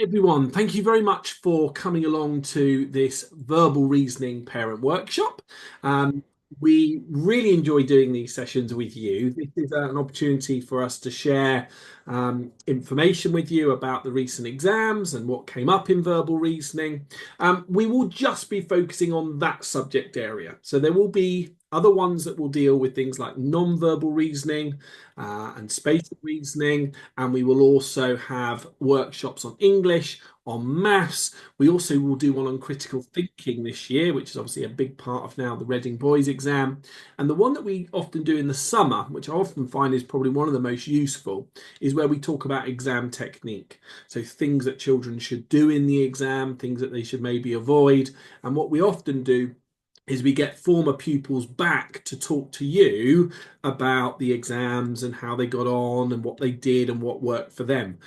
Everyone, thank you very much for coming along to this verbal reasoning parent workshop. Um, we really enjoy doing these sessions with you. This is an opportunity for us to share information with you about the recent exams and what came up in verbal reasoning. We will just be focusing on that subject area. So there will be other ones that will deal with things like non-verbal reasoning and spatial reasoning, and we will also have workshops on English, on maths. We also will do one on critical thinking this year, which is obviously a big part of now the Reading Boys exam. And the one that we often do in the summer, which I often find is probably one of the most useful, is where we talk about exam technique. So things that children should do in the exam, things that they should maybe avoid. And what we often do is we get former pupils back to talk to you about the exams and how they got on and what they did and what worked for them.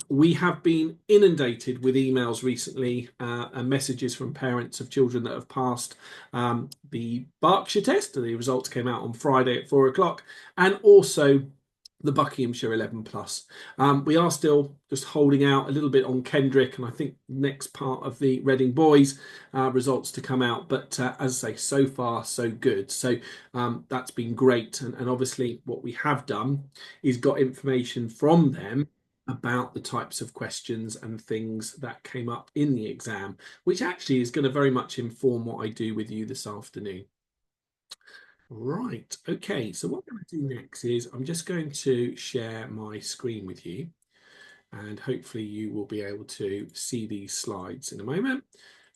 We have been inundated with emails recently and messages from parents of children that have passed the Berkshire test. The results came out on Friday at 4 o'clock, and also the Buckinghamshire 11 plus. We are still just holding out a little bit on Kendrick, and I think next part of the Reading Boys results to come out. But as I say, so far so good. So that's been great, and obviously what we have done is got information from them about the types of questions and things that came up in the exam, which actually is going to very much inform what I do with you this afternoon. Right, okay, so what I'm going to do next is I'm just going to share my screen with you, and hopefully you will be able to see these slides in a moment.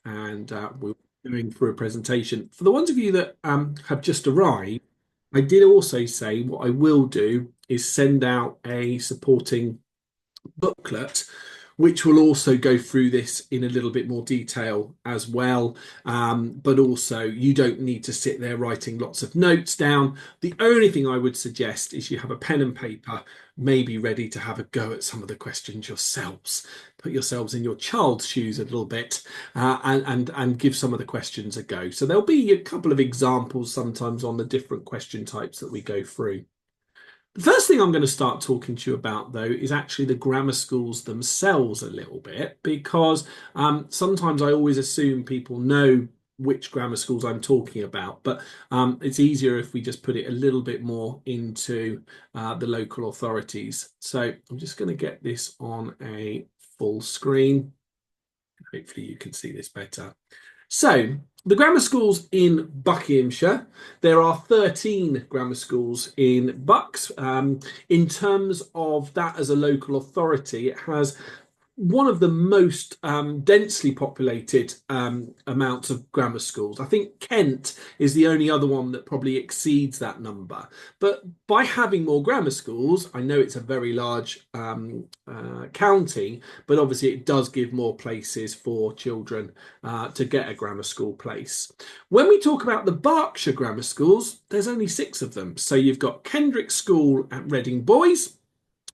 And we're going through a presentation. For the ones of you that have just arrived, I did also say what I will do is send out a supporting booklet, which will also go through this in a little bit more detail as well. But also, you don't need to sit there writing lots of notes down. The only thing I would suggest is you have a pen and paper, maybe ready to have a go at some of the questions yourselves. Put yourselves in your child's shoes a little bit and give some of the questions a go. So there'll be a couple of examples sometimes on the different question types that we go through. The first thing I'm going to start talking to you about, though, is actually the grammar schools themselves a little bit, because sometimes I always assume people know which grammar schools I'm talking about, but it's easier if we just put it a little bit more into the local authorities. So I'm just going to get this on a full screen. Hopefully you can see this better. So, the grammar schools in Buckinghamshire, there are 13 grammar schools in Bucks. In terms of that as a local authority, it has one of the most densely populated amounts of grammar schools. I think Kent is the only other one that probably exceeds that number. But by having more grammar schools, I know it's a very large county, but obviously it does give more places for children to get a grammar school place. When we talk about the Berkshire grammar schools, there's only 6 of them. So you've got Kendrick School at Reading Boys,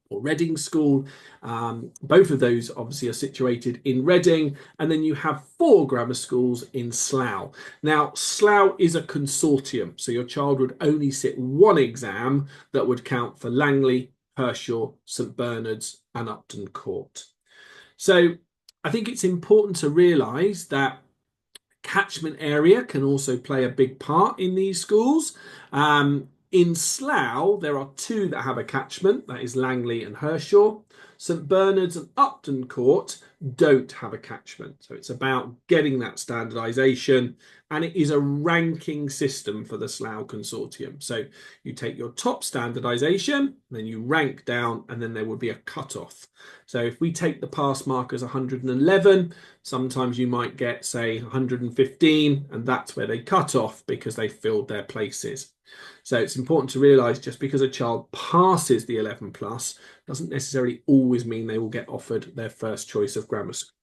or Reading School. Both of those obviously are situated in Reading. And then you have 4 grammar schools in Slough. Now, Slough is a consortium, so your child would only sit one exam that would count for Langley, Pershore, St Bernard's and Upton Court. So I think it's important to realise that catchment area can also play a big part in these schools. In Slough, there are 2 that have a catchment, that is Langley and Hershaw. St Bernard's and Upton Court don't have a catchment. So it's about getting that standardisation, and it is a ranking system for the Slough Consortium. So you take your top standardisation, then you rank down, and then there would be a cut-off. So if we take the pass mark as 111, sometimes you might get, say, 115, and that's where they cut off because they filled their places. So it's important to realise just because a child passes the 11 plus doesn't necessarily always mean they will get offered their first choice of grammar school.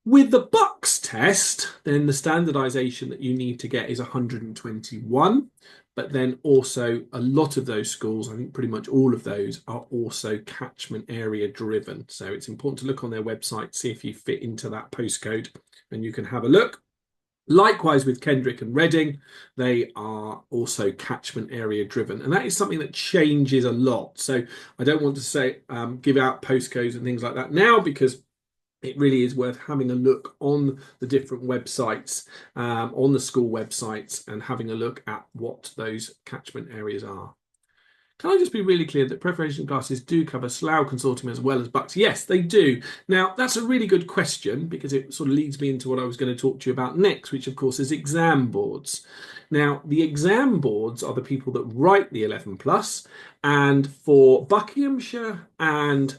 With the Bucks test, then the standardisation that you need to get is 121. But then also a lot of those schools, I think pretty much all of those, are also catchment area driven. So it's important to look on their website, see if you fit into that postcode, and you can have a look. Likewise with Kendrick and Reading, they are also catchment area driven, and that is something that changes a lot. So I don't want to say give out postcodes and things like that now, because it really is worth having a look on the different websites, on the school websites, and having a look at what those catchment areas are. Can I just be really clear that preparation classes do cover Slough Consortium as well as Bucks? Yes, they do. Now, that's a really good question, because it sort of leads me into what I was going to talk to you about next, which of course is exam boards. Now, the exam boards are the people that write the 11 plus, and for Buckinghamshire and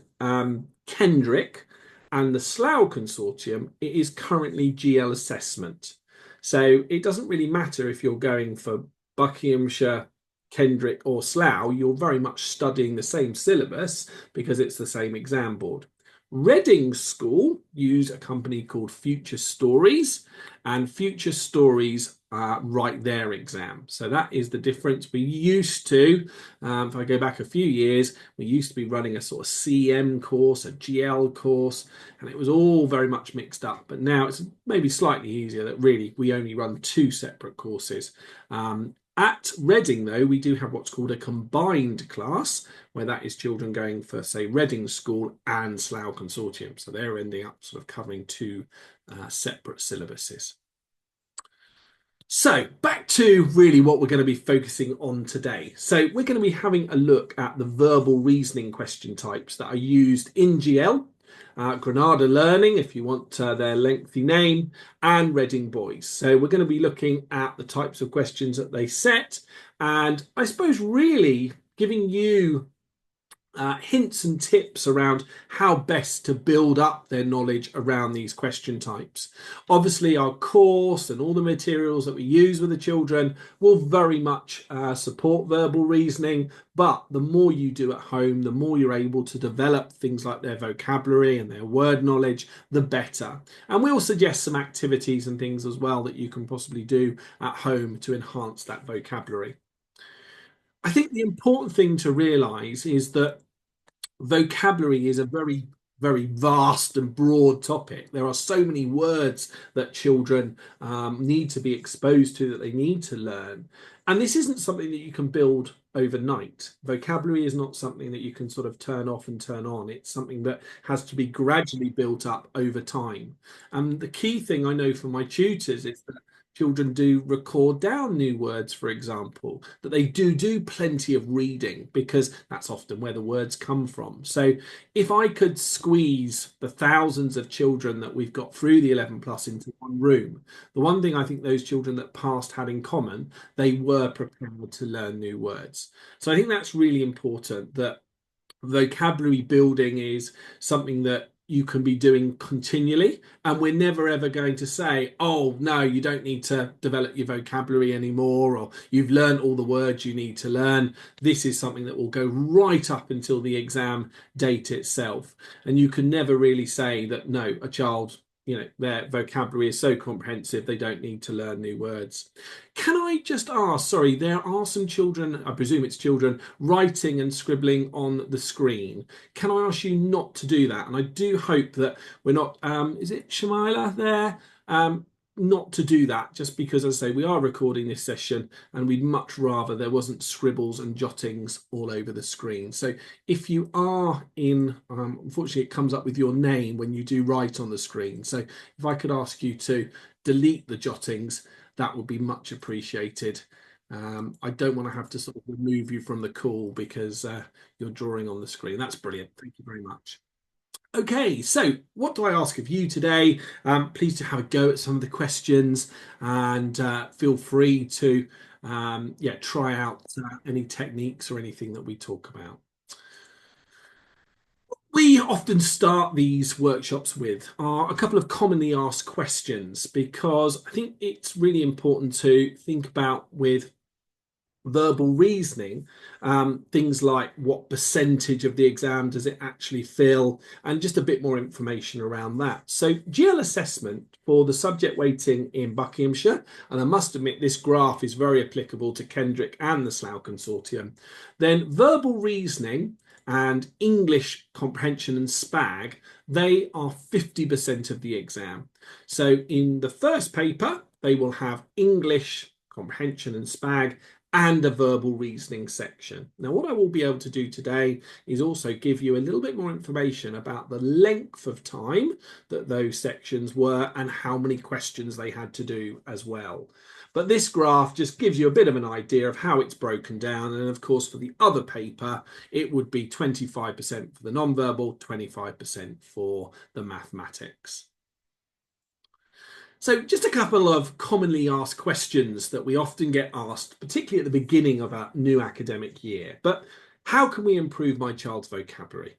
Kendrick and the Slough Consortium, it is currently GL assessment. So it doesn't really matter if you're going for Buckinghamshire, Kendrick or Slough, you're very much studying the same syllabus because it's the same exam board. Reading School use a company called Future Stories, and Future Stories write their exam. So that is the difference. We used to, if I go back a few years, we used to be running a sort of CM course, a GL course, and it was all very much mixed up. But now it's maybe slightly easier that really we only run two separate courses. At Reading, though, we do have what's called a combined class, where that is children going for, say, Reading School and Slough Consortium. So they're ending up sort of covering two separate syllabuses. So back to really what we're going to be focusing on today. So we're going to be having a look at the verbal reasoning question types that are used in GL. Granada Learning, if you want their lengthy name, and Reading Boys. So we're going to be looking at the types of questions that they set, and I suppose really giving you hints and tips around how best to build up their knowledge around these question types. Obviously, our course and all the materials that we use with the children will very much support verbal reasoning, but the more you do at home, the more you're able to develop things like their vocabulary and their word knowledge, the better. And we'll suggest some activities and things as well that you can possibly do at home to enhance that vocabulary. I think the important thing to realise is that vocabulary is a very, very vast and broad topic. There are so many words that children need to be exposed to, that they need to learn. And this isn't something that you can build overnight. Vocabulary is not something that you can sort of turn off and turn on. It's something that has to be gradually built up over time. And the key thing I know from my tutors is that children do record down new words, for example, that they do plenty of reading, because that's often where the words come from. So if I could squeeze the thousands of children that we've got through the 11 plus into one room, the one thing I think those children that passed had in common, they were prepared to learn new words. So I think that's really important, that vocabulary building is something that you can be doing continually, and we're never ever going to say, oh no, you don't need to develop your vocabulary anymore, or you've learned all the words you need to learn. This is something that will go right up until the exam date itself, and you can never really say that no, a child, their vocabulary is so comprehensive they don't need to learn new words. Can I just ask, sorry, there are some children, I presume it's children, writing and scribbling on the screen. Can I ask you not to do that? And I do hope that we're not, is it Shamila there? Not to do that, just because, as I say, we are recording this session and we'd much rather there wasn't scribbles and jottings all over the screen. So if you are in, unfortunately it comes up with your name when you do write on the screen. So if I could ask you to delete the jottings, that would be much appreciated. I don't want to have to sort of remove you from the call because you're drawing on the screen. That's brilliant. Thank you very much. Okay, so what do I ask of you today? Please do have a go at some of the questions, and feel free to try out any techniques or anything that we talk about. We often start these workshops with are a couple of commonly asked questions, because I think it's really important to think about with verbal reasoning, things like what percentage of the exam does it actually fill, and just a bit more information around that. So GL assessment for the subject weighting in Buckinghamshire, and I must admit this graph is very applicable to Kendrick and the Slough Consortium. Then verbal reasoning and English comprehension and SPAG, they are 50% of the exam. So in the first paper, they will have English, comprehension and SPAG, and a verbal reasoning section. Now, what I will be able to do today is also give you a little bit more information about the length of time that those sections were and how many questions they had to do as well. But this graph just gives you a bit of an idea of how it's broken down. And of course, for the other paper, it would be 25% for the non-verbal, 25% for the mathematics. So just a couple of commonly asked questions that we often get asked, particularly at the beginning of our new academic year. But how can we improve my child's vocabulary?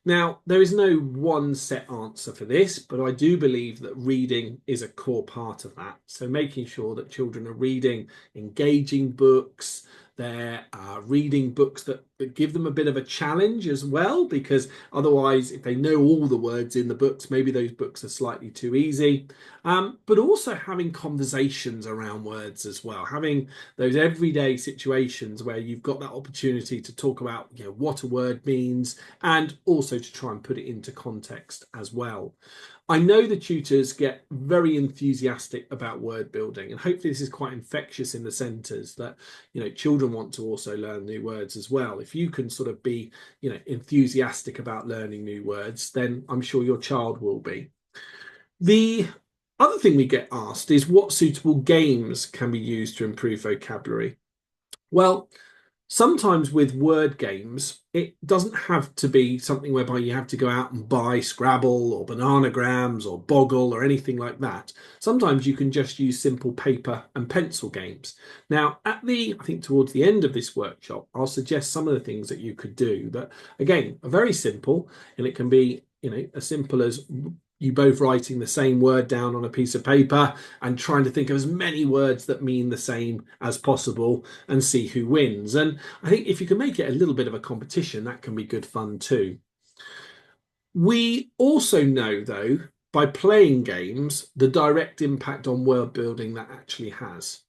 Now, there is no one set answer for this, but I do believe that reading is a core part of that. So making sure that children are reading engaging books, they're reading books that give them a bit of a challenge as well, because otherwise, if they know all the words in the books, maybe those books are slightly too easy. But also having conversations around words as well, having those everyday situations where you've got that opportunity to talk about, what a word means, and also to try and put it into context as well. I know the tutors get very enthusiastic about word building, and hopefully this is quite infectious in the centres that, children want to also learn new words as well. If you can sort of be, enthusiastic about learning new words, then I'm sure your child will be. The other thing we get asked is what suitable games can be used to improve vocabulary? Well, sometimes with word games, it doesn't have to be something whereby you have to go out and buy Scrabble or Bananagrams or Boggle or anything like that. Sometimes you can just use simple paper and pencil games. Now, I think towards the end of this workshop, I'll suggest some of the things that you could do that, again, are very simple, and it can be, as simple as you both writing the same word down on a piece of paper and trying to think of as many words that mean the same as possible and see who wins. And I think if you can make it a little bit of a competition, that can be good fun too. We also know, though, by playing games, the direct impact on word building that actually has.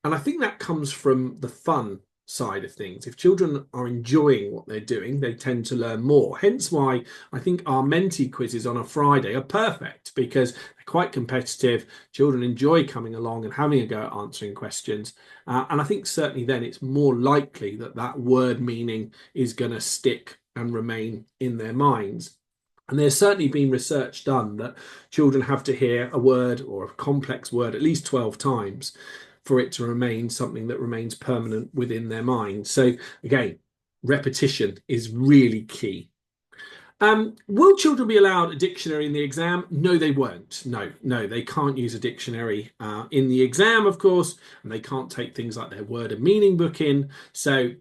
And I think that comes from the fun side of things. If children are enjoying what they're doing, they tend to learn more. Hence why I think our Menti quizzes on a Friday are perfect, because they're quite competitive. Children enjoy coming along and having a go at answering questions. And I think certainly then it's more likely that that word meaning is going to stick and remain in their minds. And there's certainly been research done that children have to hear a word or a complex word at least 12 times for it to remain something that remains permanent within their mind. So again, repetition is really key. Will children be allowed a dictionary in the exam? No, they won't. No, they can't use a dictionary in the exam, of course, and they can't take things like their word and meaning book in. So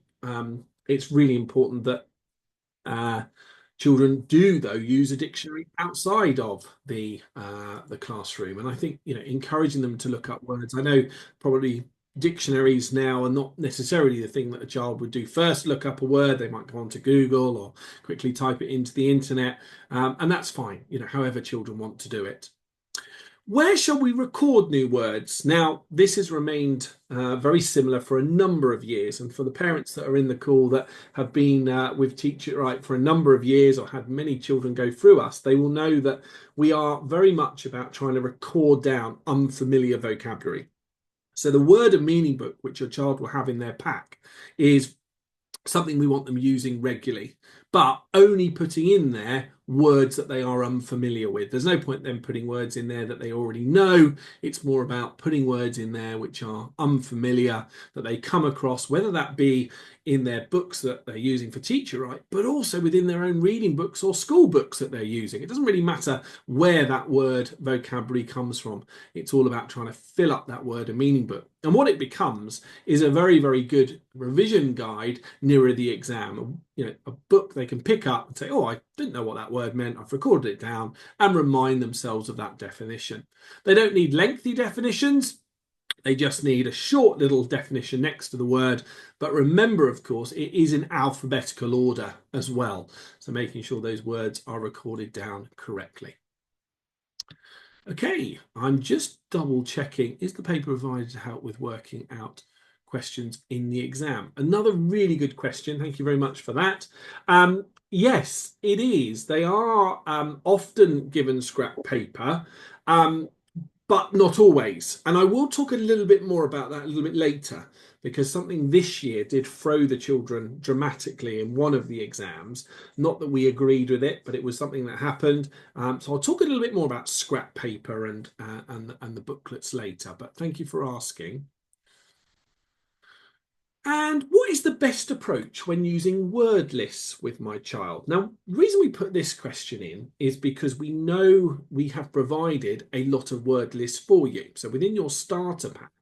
it's really important that children do, though, use a dictionary outside of the classroom, and I think encouraging them to look up words. I know probably dictionaries now are not necessarily the thing that a child would do first. Look up a word, they might go onto Google or quickly type it into the internet, and that's fine. However children want to do it. Where shall we record new words? Now, this has remained very similar for a number of years. And for the parents that are in the call that have been with Teach It Right for a number of years or had many children go through us, they will know that we are very much about trying to record down unfamiliar vocabulary. So the word and meaning book, which your child will have in their pack, is something we want them using regularly, but only putting in there words that they are unfamiliar with. There's no point them putting words in there that they already know. It's more about putting words in there which are unfamiliar, that they come across, whether that be in their books that they're using for Teach It Right, but also within their own reading books or school books that they're using. It doesn't really matter where that word vocabulary comes from. It's all about trying to fill up that word and meaning book. And what it becomes is a very, very good revision guide nearer the exam. A book they can pick up and say, oh, I didn't know what that word meant. I've recorded it down, and remind themselves of that definition. They don't need lengthy definitions. They just need a short little definition next to the word. But remember, of course, it is in alphabetical order as well. So making sure those words are recorded down correctly. Okay, I'm just double checking. Is the paper provided to help with working out questions in the exam? Another really good question. Thank you very much for that. Yes, it is. They are often given scrap paper. but not always. And I will talk a little bit more about that a little bit later, because something this year did throw the children dramatically in one of the exams. Not that we agreed with it, but it was something that happened. So I'll talk a little bit more about scrap paper and the booklets later. But thank you for asking. And what is the best approach when using word lists with my child? Now, the reason we put this question in is because we know we have provided a lot of word lists for you. So within your starter pack,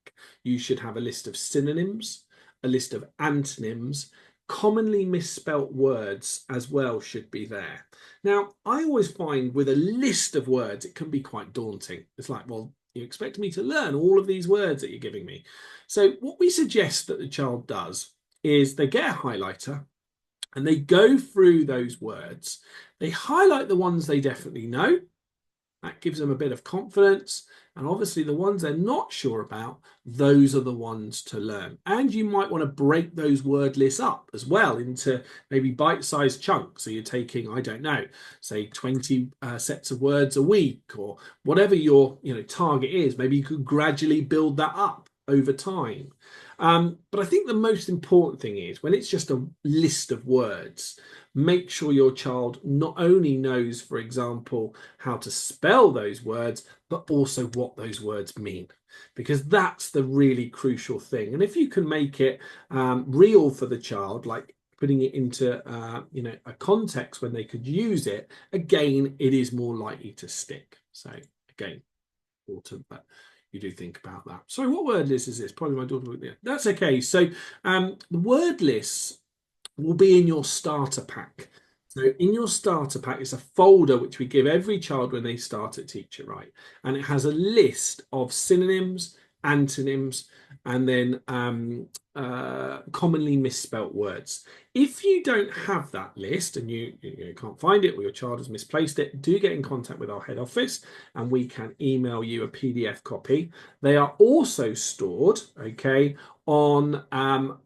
you should have a list of synonyms, a list of antonyms, commonly misspelt words as well should be there. Now, I always find with a list of words, it can be quite daunting. It's like, well, you expect me to learn all of these words that you're giving me. So what we suggest that the child does is they get a highlighter and they go through those words. They highlight the ones they definitely know. That gives them a bit of confidence. And obviously the ones they're not sure about, those are the ones to learn. And you might want to break those word lists up as well into maybe bite-sized chunks. So you're taking, I don't know, say 20 sets of words a week, or whatever your target is. Maybe you could gradually build that up over time. But I think the most important thing is when it's just a list of words, make sure your child not only knows, for example, how to spell those words, but also what those words mean, because that's the really crucial thing. And if you can make it real for the child, like putting it into a context when they could use it, again, it is more likely to stick. So again, important, but you do think about that. Sorry, what word list is this? Probably my daughter. Yeah, that's okay. So the word lists will be in your starter pack. So in your starter pack, it's a folder which we give every child when they start at Teach It Right. And it has a list of synonyms, antonyms, and then commonly misspelt words. If you don't have that list and you can't find it or your child has misplaced it, do get in contact with our head office and we can email you a PDF copy. They are also stored, okay, on,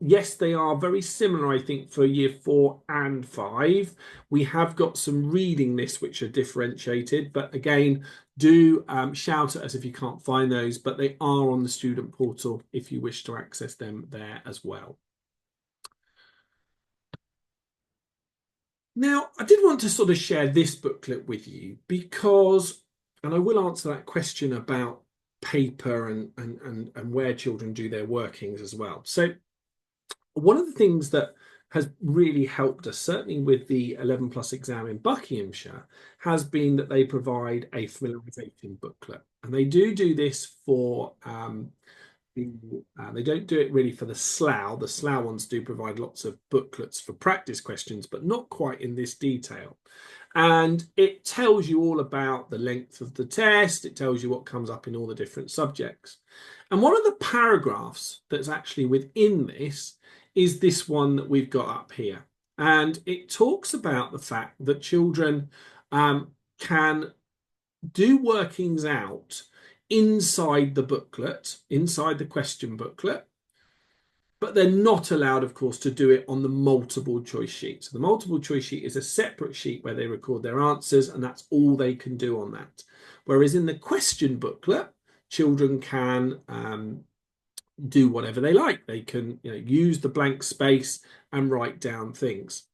yes, they are very similar, I think, for year 4 and 5. We have got some reading lists which are differentiated, but again, do shout at us if you can't find those, but they are on the student portal if you wish to access them there as well. Now, I did want to sort of share this booklet with you because, and I will answer that question about paper and where children do their workings as well. So one of the things that has really helped us, certainly with the 11 plus exam in Buckinghamshire, has been that they provide a familiarisation booklet. And they do this for they don't do it really for the SLOU. The SLOU ones do provide lots of booklets for practice questions, but not quite in this detail. And it tells you all about the length of the test. It tells you what comes up in all the different subjects. And one of the paragraphs that's actually within this is this one that we've got up here. And it talks about the fact that children can do workings out inside the booklet, inside the question booklet, but they're not allowed, of course, to do it on the multiple choice sheet. So the multiple choice sheet is a separate sheet where they record their answers, and that's all they can do on that. Whereas in the question booklet, children can do whatever they like. They can use the blank space and write down things.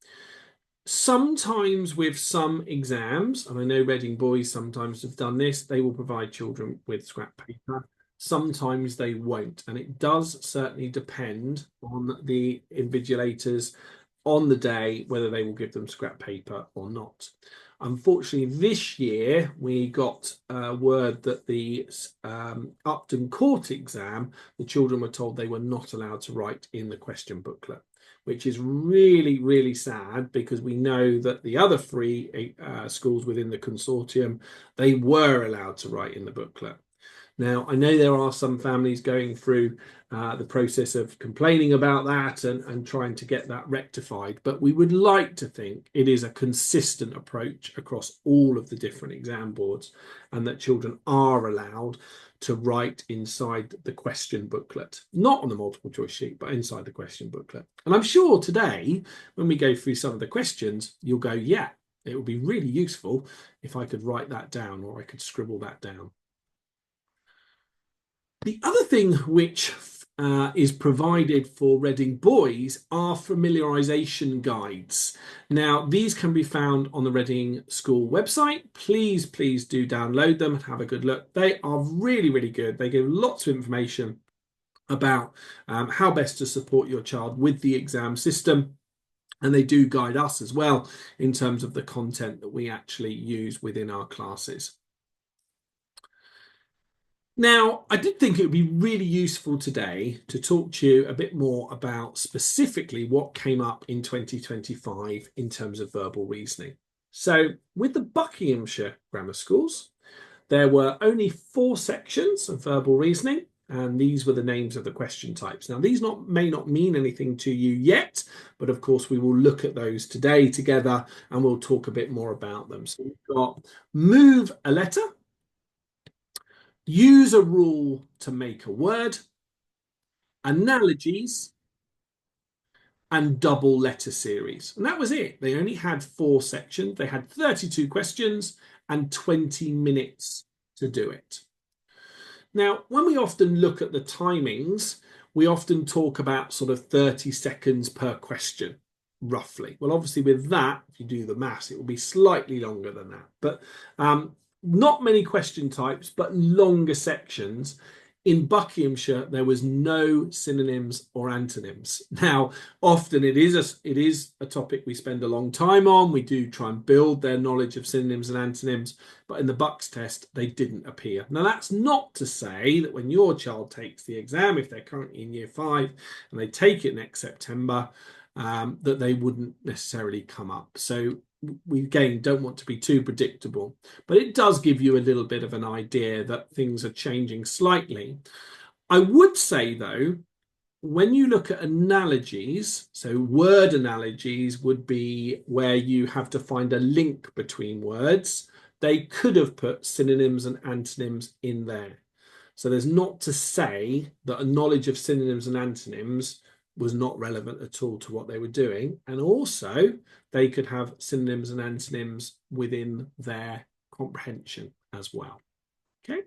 Sometimes with some exams, and I know Reading Boys sometimes have done this, they will provide children with scrap paper. Sometimes they won't. And it does certainly depend on the invigilators on the day, whether they will give them scrap paper or not. Unfortunately, this year we got word that the Upton Court exam, the children were told they were not allowed to write in the question booklet, which is really, really sad because we know that the other 3 schools within the consortium, they were allowed to write in the booklet. Now, I know there are some families going through the process of complaining about that and trying to get that rectified, but we would like to think it is a consistent approach across all of the different exam boards and that children are allowed to write inside the question booklet, not on the multiple choice sheet, but inside the question booklet. And I'm sure today, when we go through some of the questions, you'll go, yeah, it would be really useful if I could write that down or I could scribble that down. The other thing which is provided for Reading boys are familiarisation guides. Now, these can be found on the Reading School website. Please, please do download them and have a good look. They are really, really good. They give lots of information about how best to support your child with the exam system. And they do guide us as well in terms of the content that we actually use within our classes. Now, I did think it would be really useful today to talk to you a bit more about specifically what came up in 2025 in terms of verbal reasoning. So with the Buckinghamshire Grammar Schools, there were only 4 sections of verbal reasoning, and these were the names of the question types. Now, these may not mean anything to you yet, but of course we will look at those today together and we'll talk a bit more about them. So we've got move a letter, use a rule to make a word, analogies, and double letter series. And that was it. They only had 4 sections. They had 32 questions and 20 minutes to do it. Now, when we often look at the timings, we often talk about sort of 30 seconds per question, roughly. Well, obviously with that, if you do the maths, it will be slightly longer than that. But not many question types, but longer sections. In Buckinghamshire, there was no synonyms or antonyms. Now, often it is a topic we spend a long time on. We do try and build their knowledge of synonyms and antonyms, but in the Bucks test, they didn't appear. Now, that's not to say that when your child takes the exam, if they're currently in year 5 and they take it next September, that they wouldn't necessarily come up. So we again don't want to be too predictable, but it does give you a little bit of an idea that things are changing slightly. I would say though, when you look at analogies, so word analogies would be where you have to find a link between words. They could have put synonyms and antonyms in there. So there's not to say that a knowledge of synonyms and antonyms was not relevant at all to what they were doing. And also they could have synonyms and antonyms within their comprehension as well. Okay.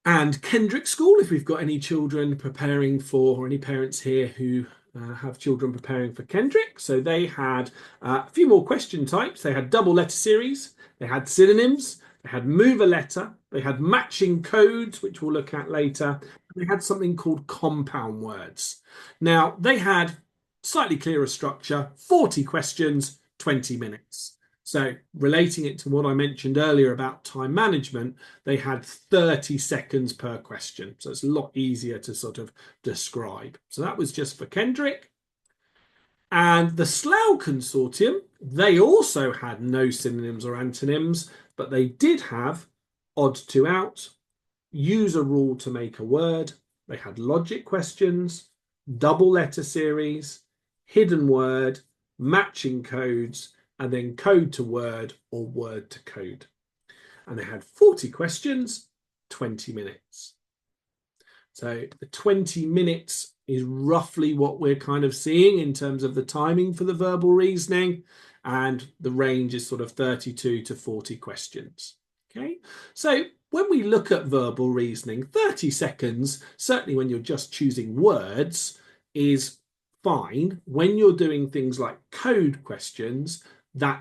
And Kendrick School, if we've got any children preparing for, or any parents here who have children preparing for Kendrick. So they had a few more question types. They had double letter series, they had synonyms, they had move a letter, they had matching codes, which we'll look at later. They had something called compound words. Now, they had slightly clearer structure, 40 questions, 20 minutes. So relating it to what I mentioned earlier about time management, they had 30 seconds per question. So it's a lot easier to sort of describe. So that was just for Kendrick. And the Slough Consortium, they also had no synonyms or antonyms, but they did have odd to out, use a rule to make a word. They had logic questions, double letter series, hidden word, matching codes, and then code to word or word to code. And they had 40 questions, 20 minutes. So the 20 minutes is roughly what we're kind of seeing in terms of the timing for the verbal reasoning, and the range is sort of 32 to 40 questions. Okay, so when we look at verbal reasoning, 30 seconds, certainly when you're just choosing words, is fine. When you're doing things like code questions,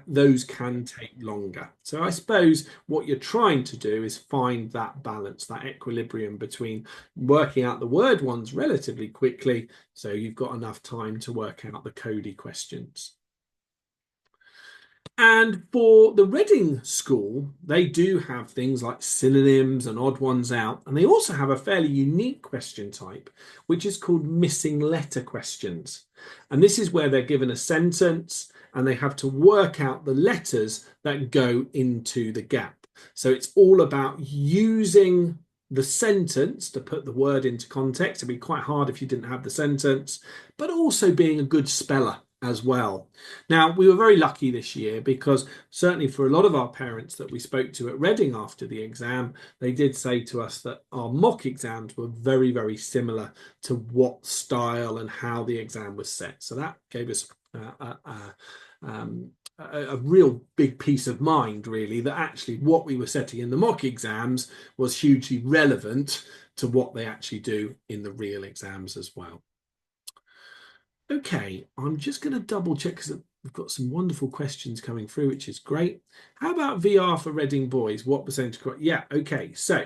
those can take longer. So I suppose what you're trying to do is find that balance, that equilibrium between working out the word ones relatively quickly, so you've got enough time to work out the codey questions. And for the Reading School, they do have things like synonyms and odd ones out, and they also have a fairly unique question type, which is called missing letter questions. And this is where they're given a sentence and they have to work out the letters that go into the gap. So it's all about using the sentence to put the word into context. It'd be quite hard if you didn't have the sentence, but also being a good speller as well. Now, we were very lucky this year because certainly for a lot of our parents that we spoke to at Reading after the exam, they did say to us that our mock exams were very, very similar to what style and how the exam was set. So that gave us a real big peace of mind, really, that actually what we were setting in the mock exams was hugely relevant to what they actually do in the real exams as well. Okay, I'm just going to double check because we've got some wonderful questions coming through, which is great. How about VR for Reading Boys? What percentage? Yeah, okay. So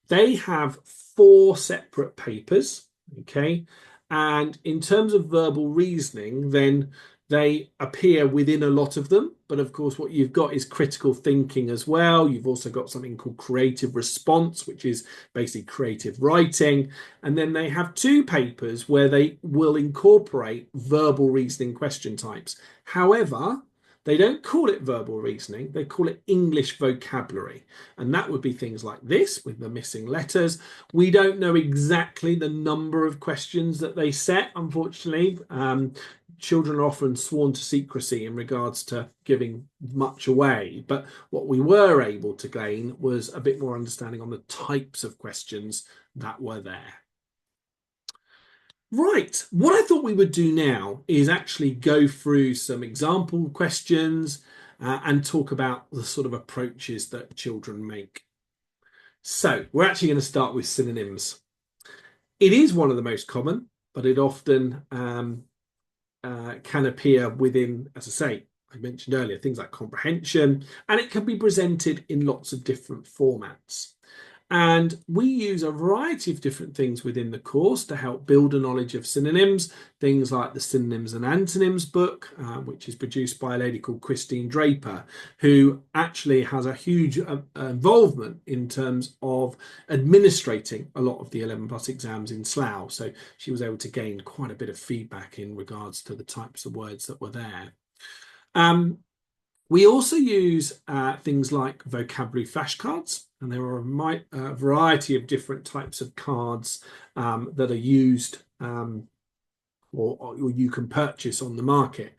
they have 4 separate papers, okay? And in terms of verbal reasoning, then they appear within a lot of them. But of course, what you've got is critical thinking as well. You've also got something called creative response, which is basically creative writing. And then they have 2 papers where they will incorporate verbal reasoning question types. However, they don't call it verbal reasoning, they call it English vocabulary. And that would be things like this with the missing letters. We don't know exactly the number of questions that they set, unfortunately. Children are often sworn to secrecy in regards to giving much away. But what we were able to gain was a bit more understanding on the types of questions that were there. Right, what I thought we would do now is actually go through some example questions and talk about the sort of approaches that children make. So we're actually going to start with synonyms. It is one of the most common, but it often can appear within, as I say, I mentioned earlier, things like comprehension, and it can be presented in lots of different formats. And we use a variety of different things within the course to help build a knowledge of synonyms, things like the Synonyms and Antonyms book, which is produced by a lady called Christine Draper, who actually has a huge involvement in terms of administrating a lot of the 11+ exams in Slough. So she was able to gain quite a bit of feedback in regards to the types of words that were there. We also use things like vocabulary flashcards, and there are a variety of different types of cards that are used or you can purchase on the market.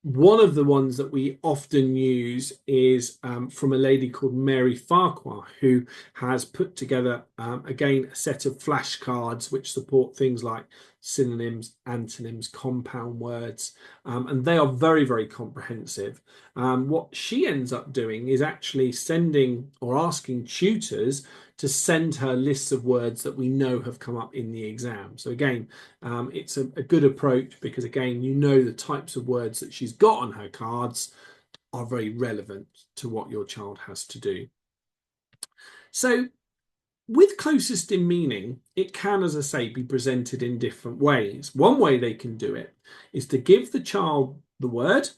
One of the ones that we often use is from a lady called Mary Farquhar, who has put together, again, a set of flashcards which support things like synonyms, antonyms, compound words, and they are very, very comprehensive. What she ends up doing is actually sending or asking tutors to send her lists of words that we know have come up in the exam. So again, it's a good approach because again, you know the types of words that she's got on her cards are very relevant to what your child has to do. So with closest in meaning, it can, as I say, be presented in different ways. One way they can do it is to give the child the word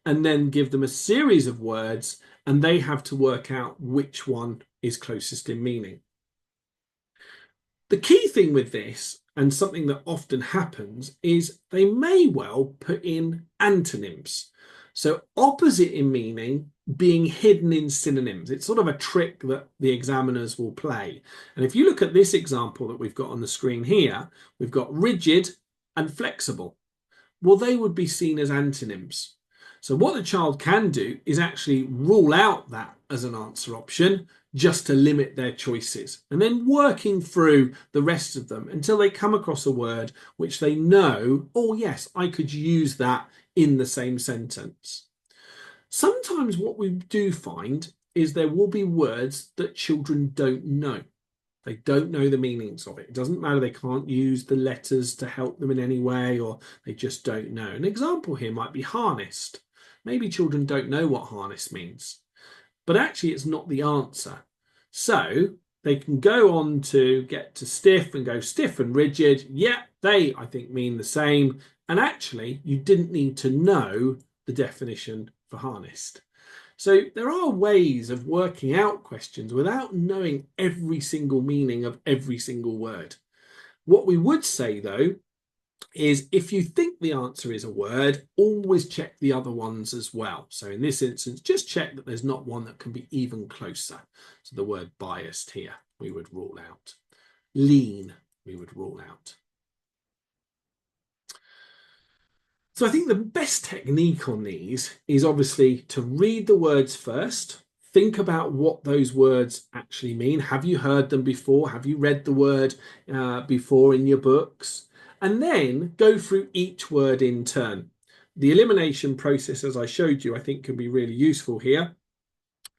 and then give them a series of words, and they have to work out which one is closest in meaning. The key thing with this, and something that often happens, is they may well put in antonyms. So opposite in meaning being hidden in synonyms. It's sort of a trick that the examiners will play. And if you look at this example that we've got on the screen here, we've got rigid and flexible. Well, they would be seen as antonyms. So what the child can do is actually rule out that as an answer option just to limit their choices, and then working through the rest of them until they come across a word which they know, oh yes, I could use that in the same sentence. Sometimes what we do find is there will be words that children don't know. They don't know the meanings of it. It doesn't matter, they can't use the letters to help them in any way, or they just don't know. An example here might be harnessed. Maybe children don't know what harness means, but actually it's not the answer. So they can go on to get to stiff and go stiff and rigid. Yeah, they, I think, mean the same. And actually, you didn't need to know the definition for harnessed. So there are ways of working out questions without knowing every single meaning of every single word. What we would say, though, is if you think the answer is a word, always check the other ones as well. So in this instance, just check that there's not one that can be even closer. So the word biased here, we would rule out. Lean, we would rule out. So I think the best technique on these is obviously to read the words first, think about what those words actually mean. Have you heard them before? Have you read the word before in your books? And then go through each word in turn. the elimination process, as I showed you, I think can be really useful here.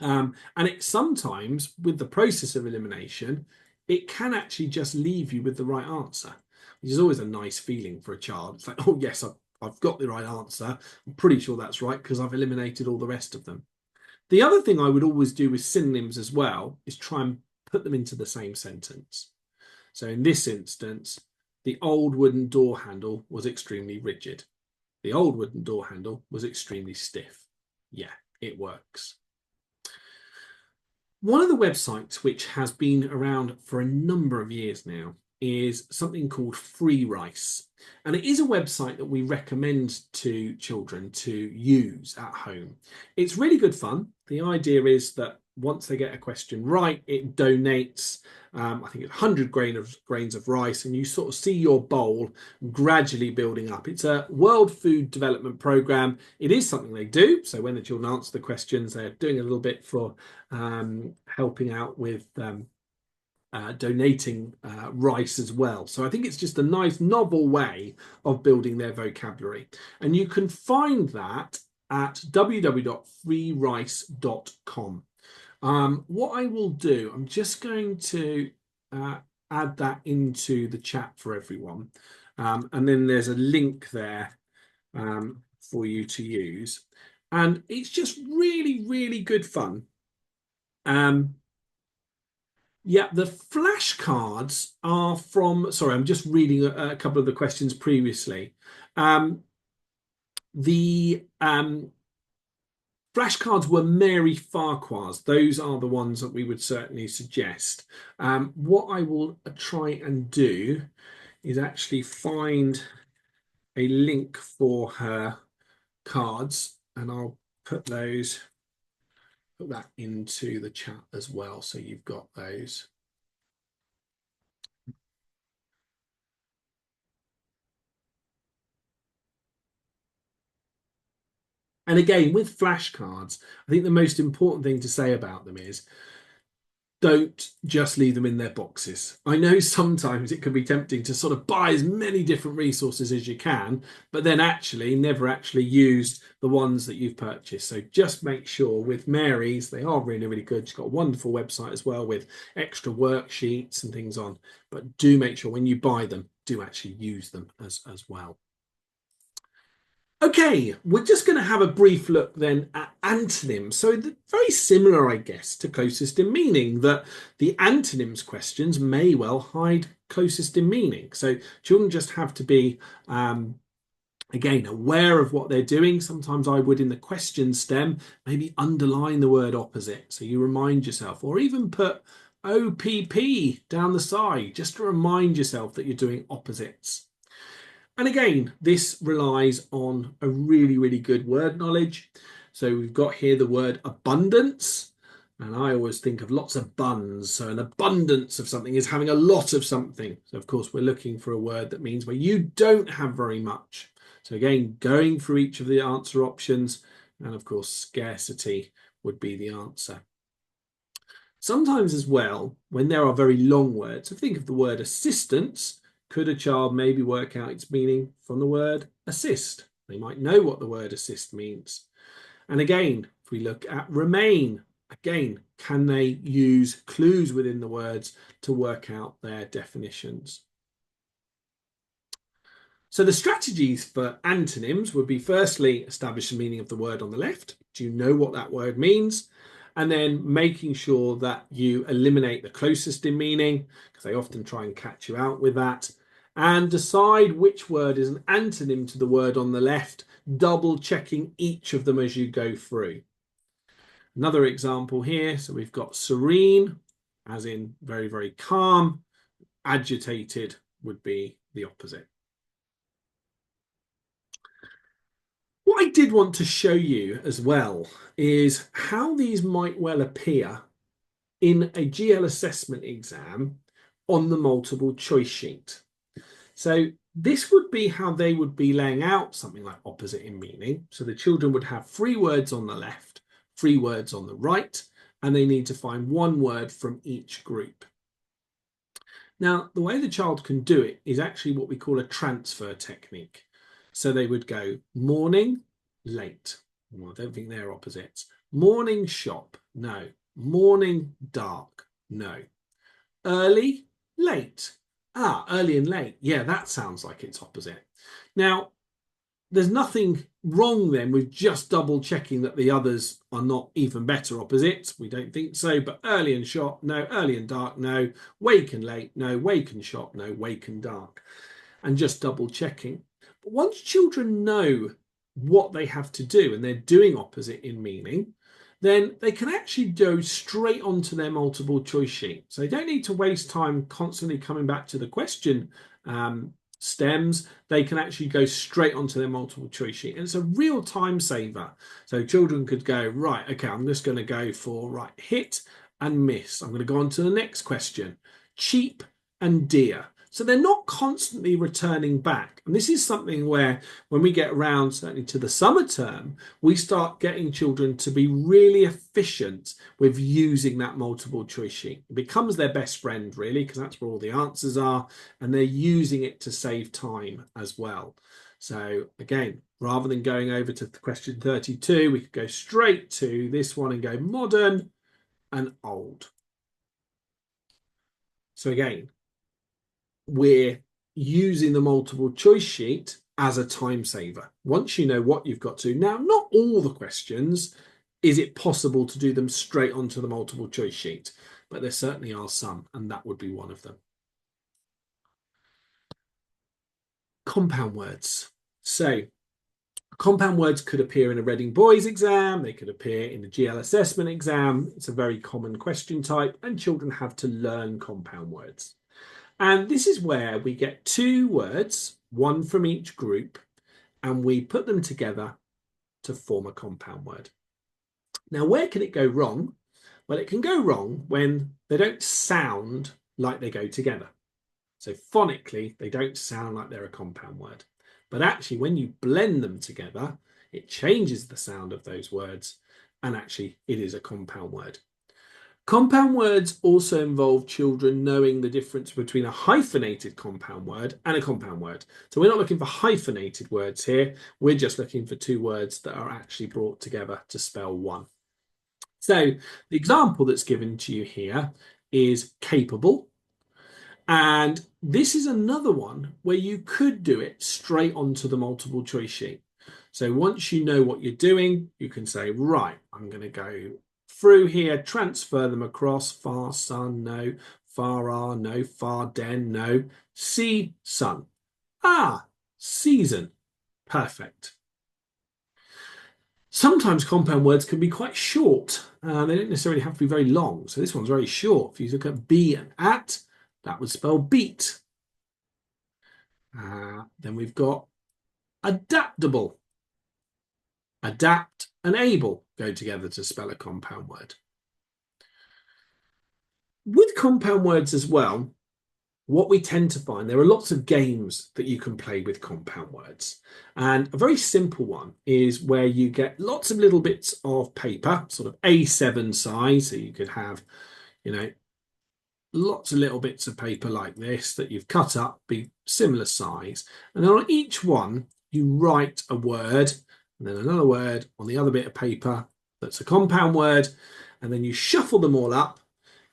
And it sometimes, with the process of elimination, it can actually just leave you with the right answer, which is always a nice feeling for a child. It's like, oh, yes, I've got the right answer. I'm pretty sure that's right because I've eliminated all the rest of them. The other thing I would always do with synonyms as well is try and put them into the same sentence. So in this instance, the old wooden door handle was extremely rigid. The old wooden door handle was extremely stiff. Yeah, it works. One of the websites which has been around for a number of years now is something called FreeRice. And it is a website that we recommend to children to use at home. It's really good fun. The idea is that once they get a question right, it donates, I think it's 100 grains of rice, and you sort of see your bowl gradually building up. It's a World Food Development Programme. It is something they do. So when the children answer the questions, they're doing a little bit for helping out with donating rice as well. So I think it's just a nice novel way of building their vocabulary. And you can find that at www.freerice.com. What I will do, I'm just going to add that into the chat for everyone. And then there's a link there for you to use. And it's just really, really good fun. Yeah, the flashcards are from, sorry, I'm just reading a couple of the questions previously. The flashcards were Mary Farquhar's. Those are the ones that we would certainly suggest. What I will try and do is actually find a link for her cards, and I'll put that into the chat as well, so you've got those. And again, with flashcards, I think the most important thing to say about them is don't just leave them in their boxes. I know sometimes it can be tempting to sort of buy as many different resources as you can, but then actually never actually use the ones that you've purchased. So just make sure with Mary's, they are really, really good. She's got a wonderful website as well with extra worksheets and things on, but do make sure when you buy them, do actually use them as well. Okay, we're just going to have a brief look then at antonyms. So very similar, I guess, to closest in meaning, that the antonyms questions may well hide closest in meaning. So children just have to be, again, aware of what they're doing. Sometimes I would, in the question stem, maybe underline the word opposite, so you remind yourself, or even put OPP down the side, just to remind yourself that you're doing opposites. And again, this relies on a really, really good word knowledge. So we've got here the word abundance. And I always think of lots of buns. So an abundance of something is having a lot of something. So of course, we're looking for a word that means where you don't have very much. So again, going through each of the answer options, and of course, scarcity would be the answer. Sometimes as well, when there are very long words, so think of the word assistance. Could a child maybe work out its meaning from the word assist? They might know what the word assist means. And again, if we look at remain, again, can they use clues within the words to work out their definitions? So the strategies for antonyms would be, firstly, establish the meaning of the word on the left. Do you know what that word means? And then making sure that you eliminate the closest in meaning, because they often try and catch you out with that. And decide which word is an antonym to the word on the left, double checking each of them as you go through. Another example here, so we've got serene, as in very, very calm. Agitated would be the opposite. What I did want to show you as well is how these might well appear in a GL assessment exam on the multiple choice sheet. So this would be how they would be laying out something like opposite in meaning. So the children would have 3 words on the left, 3 words on the right, and they need to find 1 word from each group. Now, the way the child can do it is actually what we call a transfer technique. So they would go morning, late. Well, I don't think they're opposites. Morning shop, no. Morning dark, no. Early, late. Ah, early and late. Yeah, that sounds like it's opposite. Now, there's nothing wrong then with just double checking that the others are not even better opposites. We don't think so. But early and shop, no. Early and dark, no. Wake and late, no. Wake and shop, no. Wake and dark. And just double checking. But once children know what they have to do and they're doing opposite in meaning, then they can actually go straight onto their multiple choice sheet. So they don't need to waste time constantly coming back to the question stems. They can actually go straight onto their multiple choice sheet. And it's a real time saver. So children could go, right, okay, I'm just going to go for, right, hit and miss. I'm going to go on to the next question, cheap and dear. So they're not constantly returning back. And this is something where when we get around, certainly to the summer term, we start getting children to be really efficient with using that multiple choice sheet. It becomes their best friend, really, because that's where all the answers are. And they're using it to save time as well. So again, rather than going over to question 32, we could go straight to this one and go modern and old. So again, we're using the multiple choice sheet as a time saver. Once you know what you've got to, now not all the questions, is it possible to do them straight onto the multiple choice sheet? But there certainly are some, and that would be one of them. Compound words. So compound words could appear in a Reading Boys exam, they could appear in the GL assessment exam. It's a very common question type, and children have to learn compound words. And this is where we get two words, one from each group, and we put them together to form a compound word. Now, where can it go wrong? Well, it can go wrong when they don't sound like they go together. So phonically, they don't sound like they're a compound word. But actually, when you blend them together, it changes the sound of those words, and actually it is a compound word. Compound words also involve children knowing the difference between a hyphenated compound word and a compound word. So we're not looking for hyphenated words here. We're just looking for two words that are actually brought together to spell one. So the example that's given to you here is capable. And this is another one where you could do it straight onto the multiple choice sheet. So once you know what you're doing, you can say, right, I'm going to go through here, transfer them across, far sun, no, far are, no, far den, no, sea, sun. Ah, season, perfect. Sometimes compound words can be quite short. They don't necessarily have to be very long. So this one's very short. If you look at be and at, that would spell beat. Then we've got adaptable. Adapt and able go together to spell a compound word. With compound words as well, what we tend to find, there are lots of games that you can play with compound words. And a very simple one is where you get lots of little bits of paper, sort of A7 size. So you could have, lots of little bits of paper like this that you've cut up, be similar size. And then on each one, you write a word and then another word on the other bit of paper that's a compound word. And then you shuffle them all up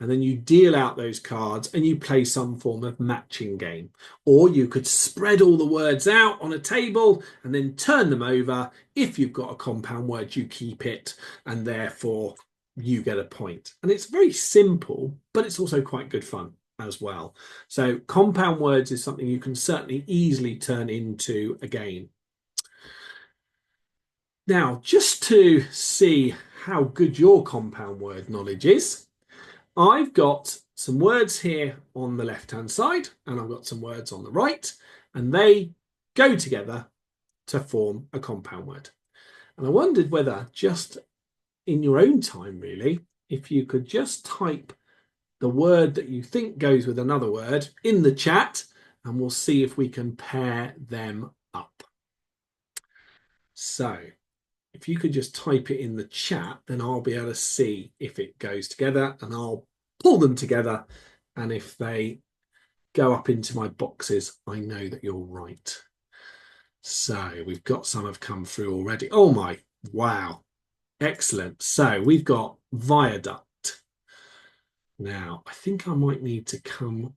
and then you deal out those cards and you play some form of matching game. Or you could spread all the words out on a table and then turn them over. If you've got a compound word, you keep it, and therefore you get a point. And it's very simple, but it's also quite good fun as well. So compound words is something you can certainly easily turn into a game. Now, just to see how good your compound word knowledge is, I've got some words here on the left-hand side, and I've got some words on the right, and they go together to form a compound word. And I wondered whether, just in your own time, really, if you could just type the word that you think goes with another word in the chat, and we'll see if we can pair them up. So if you could just type it in the chat, then I'll be able to see if it goes together, and I'll pull them together. And if they go up into my boxes, I know that you're right. So we've got some have come through already. Oh my, wow. Excellent. So we've got viaduct. Now, I think I might need to come.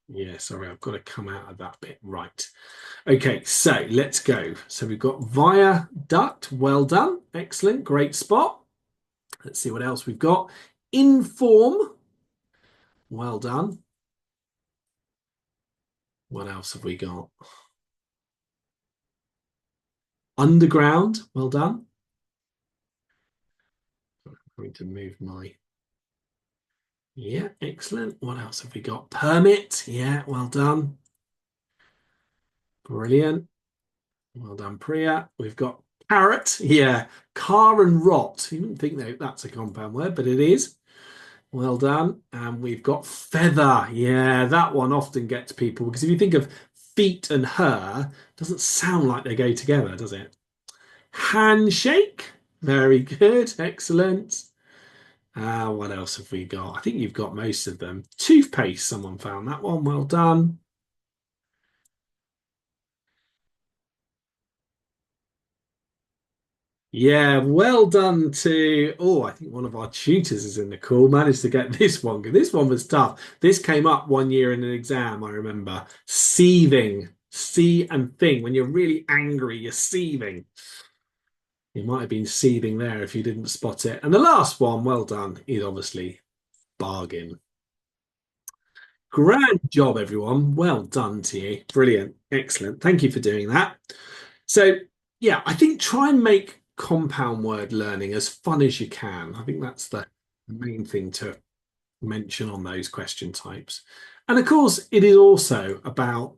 Yeah, sorry, I've got to come out of that bit. Right. Okay, so let's go. So we've got viaduct. Well done. Excellent. Great spot. Let's see what else we've got. Inform. Well done. What else have we got? Underground. Well done. I'm going to move my. Yeah, excellent. What else have we got? Permit. Yeah, well done. Brilliant. Well done, Priya. We've got parrot. Yeah, car and rot. You wouldn't think that that's a compound word, but it is. Well done. And we've got feather. Yeah, that one often gets people because if you think of feet and her, it doesn't sound like they go together, does it? Handshake. Very good. Excellent. What else have we got? I think you've got most of them. Toothpaste. Someone found that one. Well done. Yeah, well done to, oh, I think one of our tutors is in the call, managed to get this one. This one was tough. This came up one year in an exam, I remember. Seething, see and thing. When you're really angry, you're seething. You might have been seething there if you didn't spot it. And the last one, well done, is obviously bargain. Grand job, everyone. Well done to you. Brilliant. Excellent. Thank you for doing that. So, yeah, I think try and make compound word learning as fun as you can. I think that's the main thing to mention on those question types. And of course, it is also about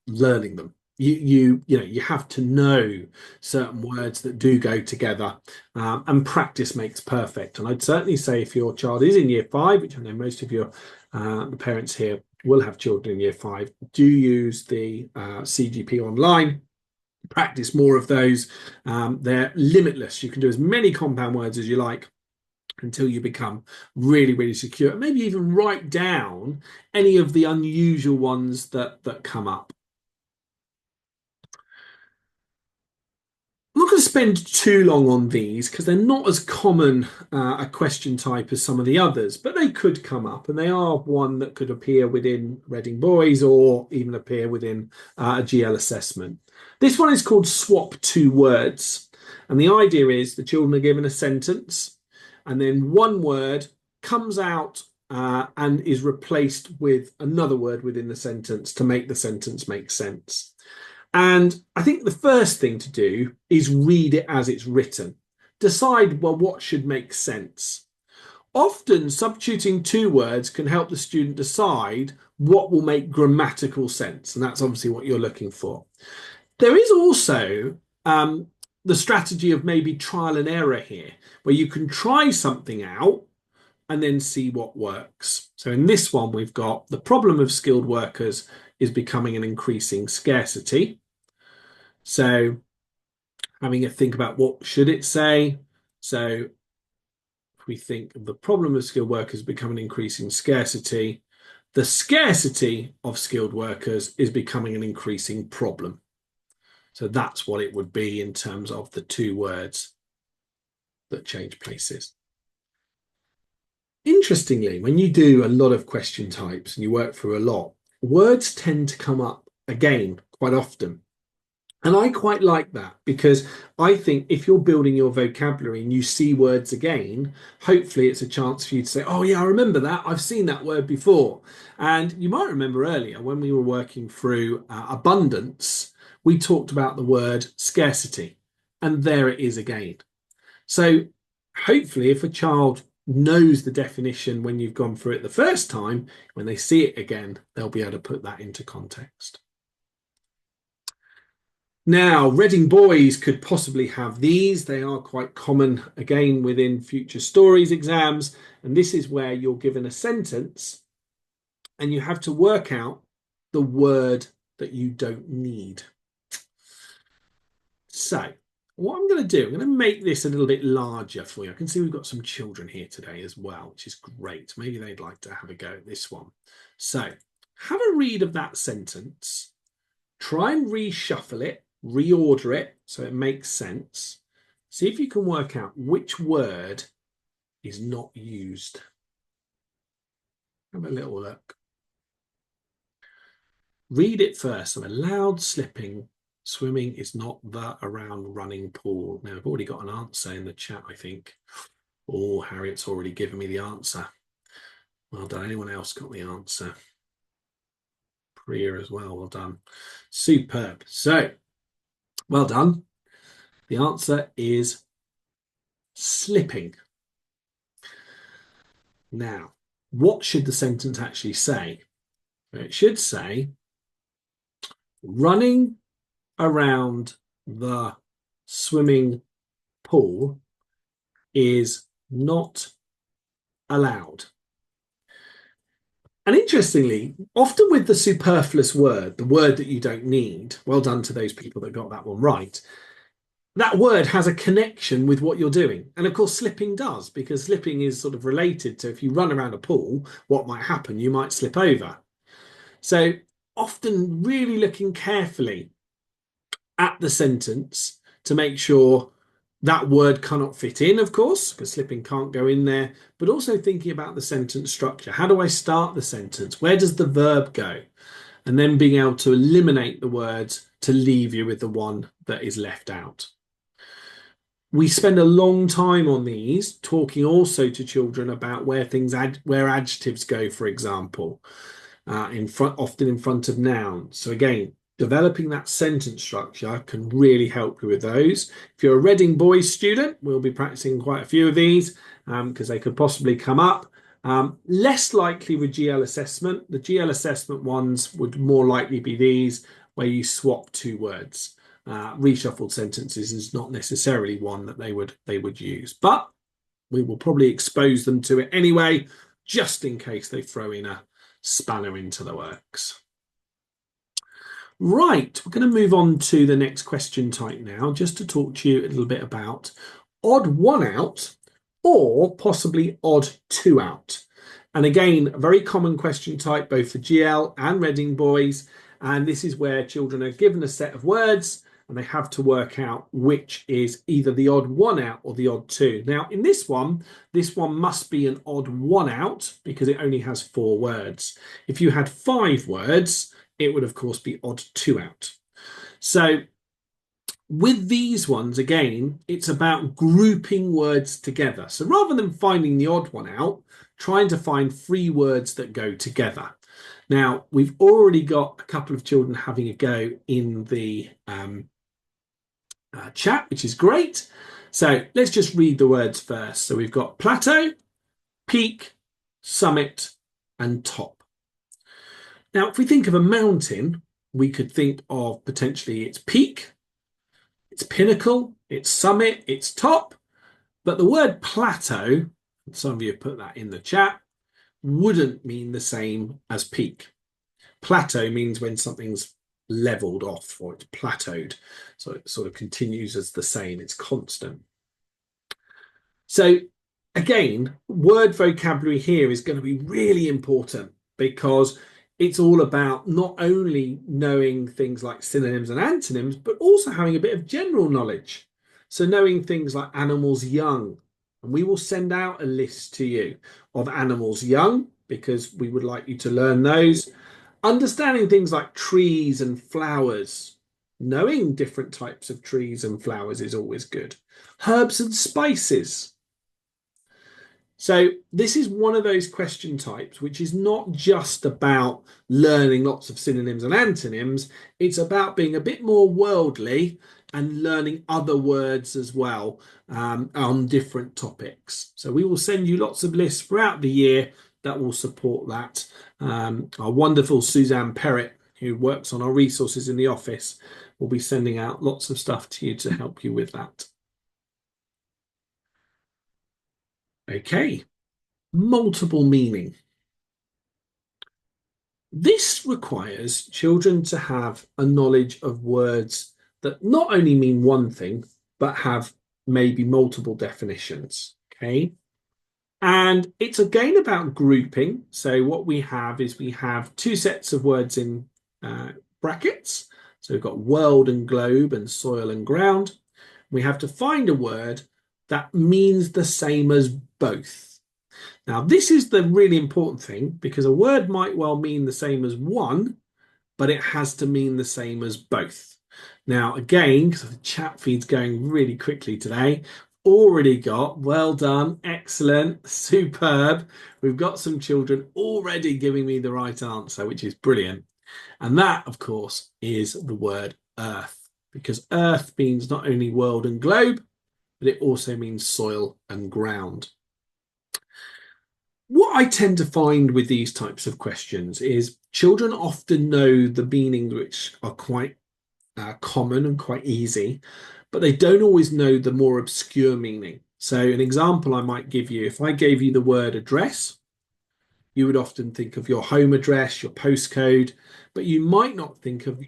learning them. You have to know certain words that do go together, and practice makes perfect. And I'd certainly say if your child is in year five, which I know most of your the parents here will have children in year five, do use the CGP online. Practice more of those. They're limitless. You can do as many compound words as you like until you become really, really secure. Maybe even write down any of the unusual ones that come up. I'm not going to spend too long on these because they're not as common a question type as some of the others, but they could come up and they are one that could appear within Reading Boys or even appear within a GL assessment. This one is called Swap Two Words. And the idea is the children are given a sentence and then one word comes out and is replaced with another word within the sentence to make the sentence make sense. And I think the first thing to do is read it as it's written. Decide, well, what should make sense. Often, substituting two words can help the student decide what will make grammatical sense. And that's obviously what you're looking for. There is also the strategy of maybe trial and error here, where you can try something out and then see what works. So in this one, we've got the problem of skilled workers is becoming an increasing scarcity. So having a think about what should it say. So if we think of the problem of skilled workers becoming increasing scarcity, the scarcity of skilled workers is becoming an increasing problem. So that's what it would be in terms of the two words that change places. Interestingly, when you do a lot of question types and you work through a lot, words tend to come up again quite often. And I quite like that because I think if you're building your vocabulary and you see words again, hopefully it's a chance for you to say, oh, yeah, I remember that. I've seen that word before. And you might remember earlier when we were working through abundance, we talked about the word scarcity. And there it is again. So hopefully, if a child knows the definition when you've gone through it the first time, when they see it again, they'll be able to put that into context. Now, Reading Boys could possibly have these. They are quite common, again, within future stories exams. And this is where you're given a sentence and you have to work out the word that you don't need. So, what I'm going to do, I'm going to make this a little bit larger for you. I can see we've got some children here today as well, which is great. Maybe they'd like to have a go at this one. So, have a read of that sentence. Try and reshuffle it reorder it so it makes sense. See if you can work out which word is not used. Have a little look. Read it first. So allowed slipping, swimming is not the around running pool. Now, I've already got an answer in the chat, I think. Oh, Harriet's already given me the answer. Well done. Anyone else got the answer? Priya as well. Well done. Superb. So, well done. The answer is slipping. Now, what should the sentence actually say? It should say, running around the swimming pool is not allowed. And interestingly, often with the superfluous word, the word that you don't need, well done to those people that got that one right, that word has a connection with what you're doing. And of course, slipping does, because slipping is sort of related to if you run around a pool, what might happen? You might slip over. So often really looking carefully at the sentence to make sure that word cannot fit in, of course, because slipping can't go in there, but also thinking about the sentence structure. How do I start the sentence? Where does the verb go? And then being able to eliminate the words to leave you with the one that is left out. We spend a long time on these, talking also to children about where where adjectives go, for example, often in front of nouns. So again, developing that sentence structure can really help you with those. If you're a Reading Boys student, we'll be practicing quite a few of these because they could possibly come up. Less likely with GL assessment. The GL assessment ones would more likely be these, where you swap two words. Reshuffled sentences is not necessarily one that they would use, but we will probably expose them to it anyway, just in case they throw in a spanner into the works. Right, we're going to move on to the next question type now, just to talk to you a little bit about odd one out or possibly odd two out. And again, a very common question type, both for GL and Reading Boys. And this is where children are given a set of words and they have to work out which is either the odd one out or the odd two. Now, in this one must be an odd one out because it only has 4 words. If you had 5 words, it would, of course, be odd two out. So with these ones, again, it's about grouping words together. So rather than finding the odd one out, trying to find 3 words that go together. Now, we've already got a couple of children having a go in the chat, which is great. So let's just read the words first. So we've got plateau, peak, summit, and top. Now, if we think of a mountain, we could think of potentially its peak, its pinnacle, its summit, its top. But the word plateau, some of you have put that in the chat, wouldn't mean the same as peak. Plateau means when something's leveled off or it's plateaued. So it sort of continues as the same, it's constant. So again, word vocabulary here is going to be really important because it's all about not only knowing things like synonyms and antonyms, but also having a bit of general knowledge. So knowing things like animals young, and we will send out a list to you of animals young because we would like you to learn those. Understanding things like trees and flowers, knowing different types of trees and flowers is always good. Herbs and spices. So this is one of those question types which is not just about learning lots of synonyms and antonyms. It's about being a bit more worldly and learning other words as well on different topics. So we will send you lots of lists throughout the year that will support that. Our wonderful Suzanne Perrett, who works on our resources in the office, will be sending out lots of stuff to you to help you with that. Okay, multiple meaning. This requires children to have a knowledge of words that not only mean one thing, but have maybe multiple definitions. Okay. And it's again about grouping. So what we have is we have 2 sets of words in brackets. So we've got world and globe and soil and ground. We have to find a word that means the same as both. Now, this is the really important thing because a word might well mean the same as one, but it has to mean the same as both. Now, again, because the chat feed's going really quickly today, already got, well done, excellent, superb. We've got some children already giving me the right answer, which is brilliant. And that, of course, is the word earth, because earth means not only world and globe, but it also means soil and ground. What I tend to find with these types of questions is children often know the meanings which are quite common and quite easy, but they don't always know the more obscure meaning. So an example I might give you, if I gave you the word address, you would often think of your home address, your postcode, but you might not think of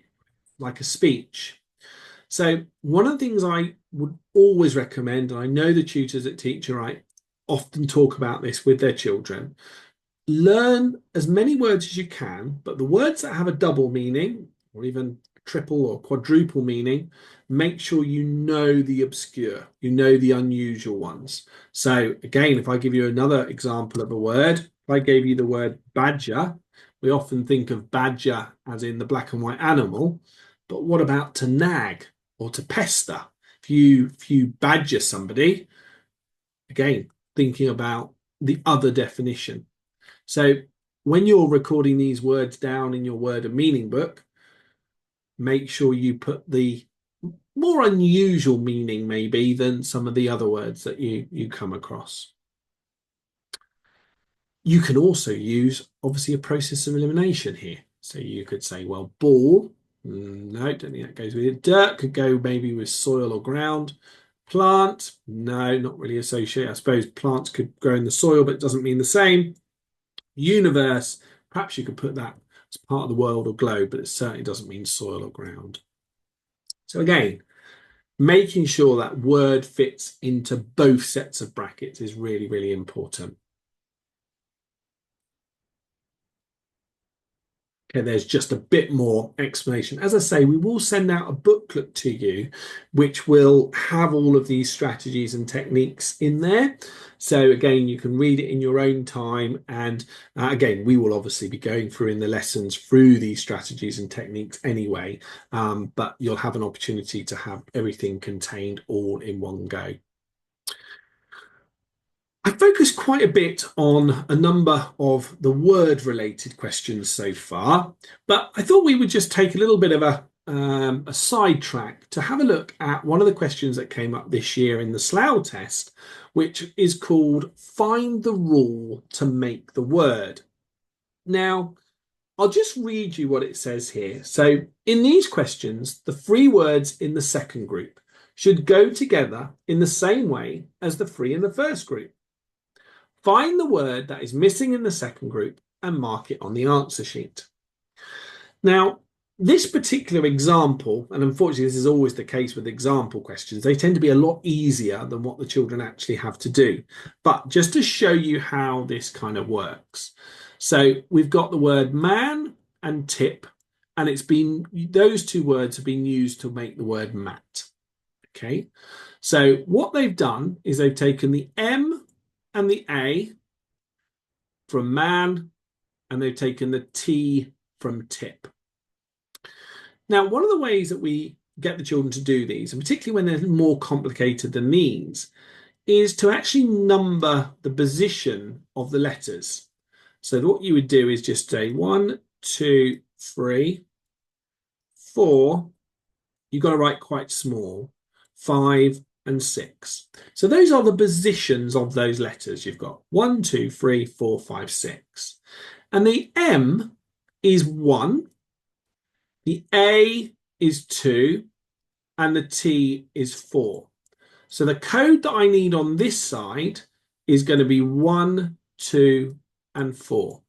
like a speech. So one of the things I would always recommend, and I know the tutors at Teacher Right often talk about this with their children, learn as many words as you can, but the words that have a double meaning or even triple or quadruple meaning, make sure you know the obscure, you know the unusual ones. So again, if I give you another example of a word, if I gave you the word badger, we often think of badger as in the black and white animal, but what about to nag or to pester? If you badger somebody, again, thinking about the other definition. So when you're recording these words down in your word and meaning book, make sure you put the more unusual meaning maybe than some of the other words that you come across. You can also use obviously a process of elimination here. So you could say, well, ball, no, don't think that goes with it. Dirt could go maybe with soil or ground. Plant, no, not really associated. I suppose plants could grow in the soil, but it doesn't mean the same. Universe, perhaps you could put that as part of the world or globe, but it certainly doesn't mean soil or ground. So again, making sure that word fits into both sets of brackets is really, really important. Okay, there's just a bit more explanation. As I say, we will send out a booklet to you, which will have all of these strategies and techniques in there. So again, you can read it in your own time. And again, we will obviously be going through in the lessons through these strategies and techniques anyway, but you'll have an opportunity to have everything contained all in one go. I focused quite a bit on a number of the word related questions so far, but I thought we would just take a little bit of a sidetrack to have a look at one of the questions that came up this year in the Slough test, which is called Find the Rule to Make the Word. Now, I'll just read you what it says here. So in these questions, the three words in the second group should go together in the same way as the three in the first group. Find the word that is missing in the second group and mark it on the answer sheet. Now, this particular example, and unfortunately this is always the case with example questions, they tend to be a lot easier than what the children actually have to do. But just to show you how this kind of works. So we've got the word man and tip, and those two words have been used to make the word mat. Okay, so what they've done is they've taken the M and the A from man, and they've taken the T from tip. Now, one of the ways that we get the children to do these, and particularly when they're more complicated than these, is to actually number the position of the letters. So what you would do is just say 1, 2, 3, 4. You've got to write quite small. 5 and 6. So those are the positions of those letters. You've got 1, 2, 3, 4, 5, 6. And the M is 1, the A is 2, and the T is 4. So the code that I need on this side is going to be 1, 2, and 4.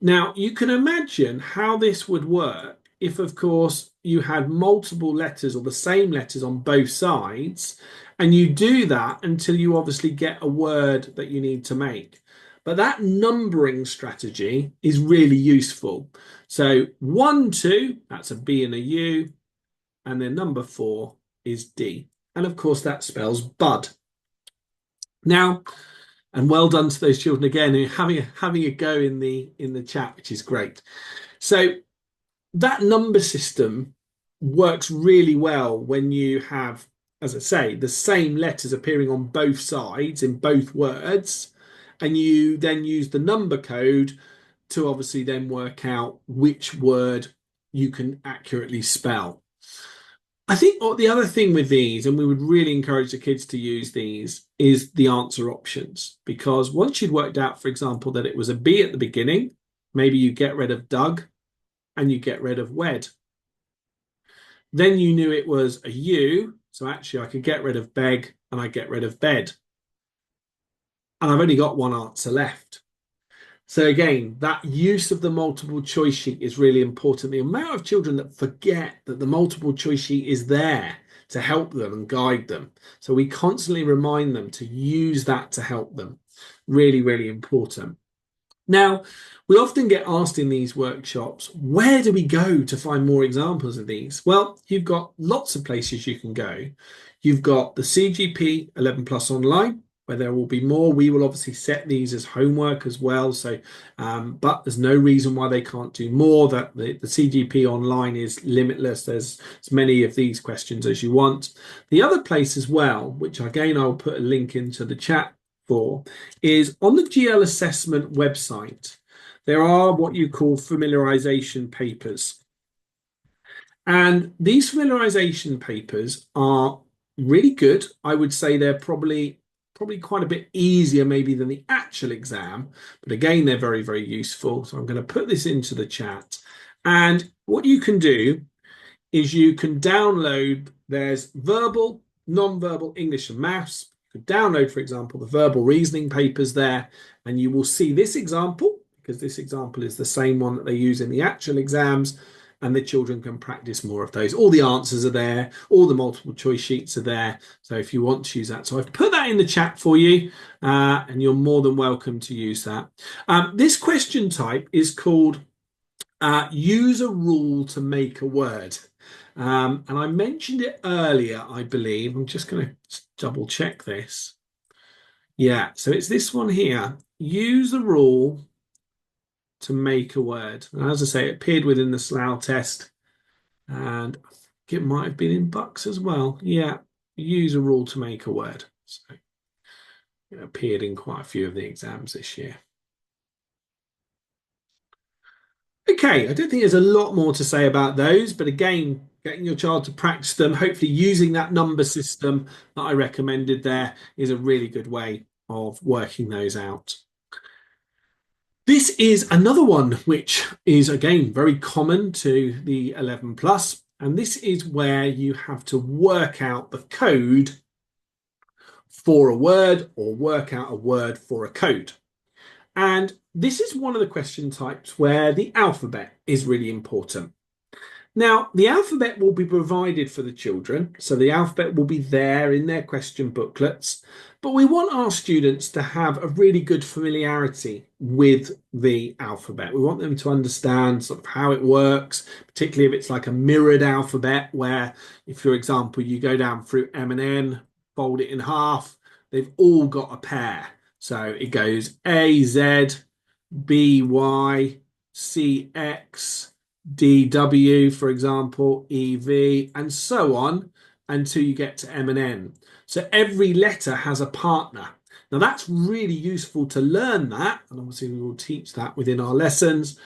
Now, you can imagine how this would work if, of course, you had multiple letters or the same letters on both sides, and you do that until you obviously get a word that you need to make. But that numbering strategy is really useful. So 1, 2, that's a B and a U. And then number 4 is D. And of course, that spells bud. Now, and well done to those children again who are having a go in the chat, which is great. So that number system works really well when you have, as I say, the same letters appearing on both sides in both words, and you then use the number code to obviously then work out which word you can accurately spell. I think the other thing with these, and we would really encourage the kids to use these, is the answer options. Because once you'd worked out, for example, that it was a B at the beginning, maybe you get rid of Doug and you get rid of wed. Then you knew it was a U, so actually I could get rid of beg and I get rid of bed. And I've only got one answer left. So again, that use of the multiple choice sheet is really important. The amount of children that forget that the multiple choice sheet is there to help them and guide them. So we constantly remind them to use that to help them. Really, really important. Now, we often get asked in these workshops, where do we go to find more examples of these? Well, you've got lots of places you can go. You've got the CGP 11 Plus online, where there will be more. We will obviously set these as homework as well. So, but there's no reason why they can't do more. That the CGP online is limitless. There's as many of these questions as you want. The other place as well, which again, I'll put a link into the chat for, is on the GL assessment website. There are what you call familiarization papers. And these familiarization papers are really good. I would say they're probably quite a bit easier maybe than the actual exam, but again, they're very, very useful. So I'm going to put this into the chat. And what you can do is you can download, there's verbal, non-verbal, English and maths. You could download, for example, the verbal reasoning papers there, and you will see this example, because this example is the same one that they use in the actual exams, and the children can practice more of those. All the answers are there, all the multiple choice sheets are there. So if you want to use that, so I've put that in the chat for you, and you're more than welcome to use that. This question type is called use a rule to make a word. And I mentioned it earlier, I believe. I'm just going to double check this. Yeah, so it's this one here. Use a rule to make a word. And as I say, it appeared within the Slough test, and I think it might have been in Bucks as well. Yeah, use a rule to make a word. So it appeared in quite a few of the exams this year. Okay, I don't think there's a lot more to say about those, but again, getting your child to practice them, hopefully using that number system that I recommended there is a really good way of working those out. This is another one which is, again, very common to the 11 plus, and this is where you have to work out the code for a word or work out a word for a code. And this is one of the question types where the alphabet is really important. Now, the alphabet will be provided for the children, so the alphabet will be there in their question booklets, but we want our students to have a really good familiarity with the alphabet. We want them to understand sort of how it works, particularly if it's like a mirrored alphabet where, if, for example, you go down through M and N, fold it in half, they've all got a pair. So it goes A, Z, B, Y, C, X, DW, for example, EV, and so on until you get to M and N. So every letter has a partner. Now that's really useful to learn that, and obviously we will teach that within our lessons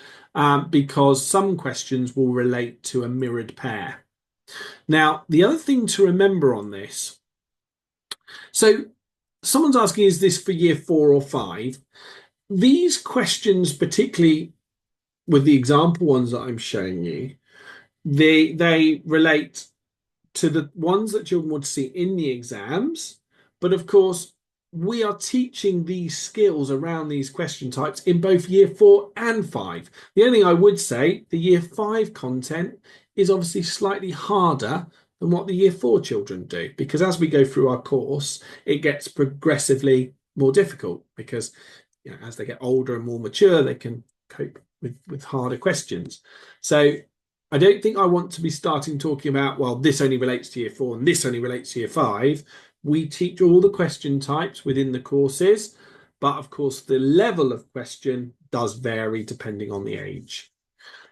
because some questions will relate to a mirrored pair. Now, the other thing to remember on this, so someone's asking, is this for year 4 or 5? These questions, particularly with the example ones that I'm showing you, they relate to the ones that children would see in the exams. But of course, we are teaching these skills around these question types in both year 4 and 5. The only thing I would say, the year 5 content is obviously slightly harder than what the year 4 children do, because as we go through our course, it gets progressively more difficult because as they get older and more mature, they can cope with harder questions. So I don't think I want to be starting talking about, well, this only relates to year 4 and this only relates to year 5. We teach all the question types within the courses, but of course the level of question does vary depending on the age.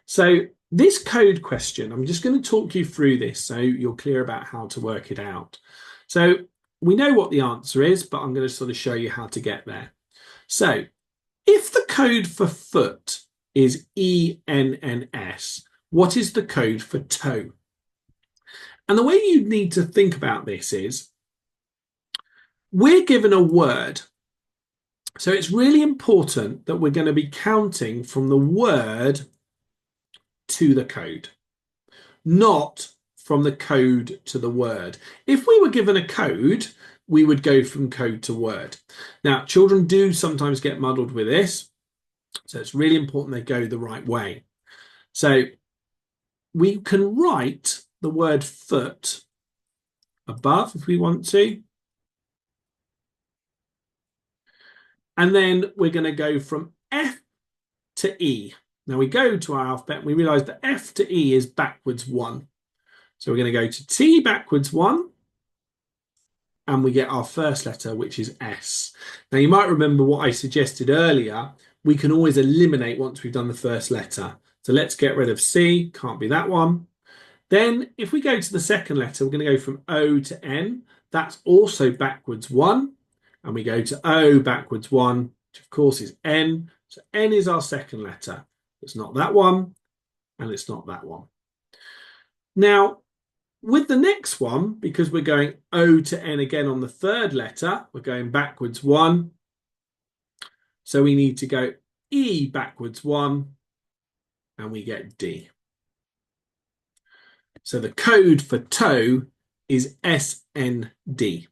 So this code question, I'm just going to talk you through this so you're clear about how to work it out. So we know what the answer is, but I'm going to sort of show you how to get there. So if the code for foot is ENNS, what is the code for toe? And the way you need to think about this is we're given a word. So it's really important that we're going to be counting from the word to the code, not from the code to the word. If we were given a code, we would go from code to word. Now, children do sometimes get muddled with this, so it's really important they go the right way. So we can write the word foot above if we want to. And then we're going to go from F to E. Now we go to our alphabet and we realize that F to E is backwards 1. So we're going to go to T backwards 1. And we get our first letter, which is S. Now you might remember what I suggested earlier. We can always eliminate once we've done the first letter. So let's get rid of C. Can't be that one. Then if we go to the second letter, we're going to go from O to N. That's also backwards 1. And we go to O backwards 1, which of course is N. So N is our second letter. It's not that one, and it's not that one. Now, with the next one, because we're going O to N again on the third letter, we're going backwards 1. So we need to go E backwards 1, and we get D. So the code for toe is SND.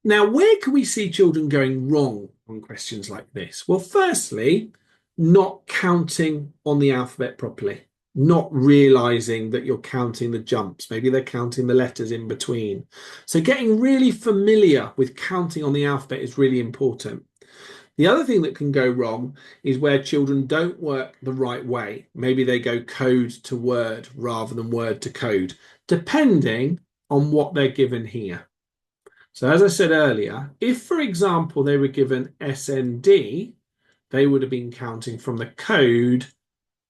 Now, where can we see children going wrong on questions like this? Well, firstly, not counting on the alphabet properly, not realizing that you're counting the jumps. Maybe they're counting the letters in between. So getting really familiar with counting on the alphabet is really important. The other thing that can go wrong is where children don't work the right way. Maybe they go code to word rather than word to code, depending on what they're given here. So as I said earlier, if, for example, they were given SND, they would have been counting from the code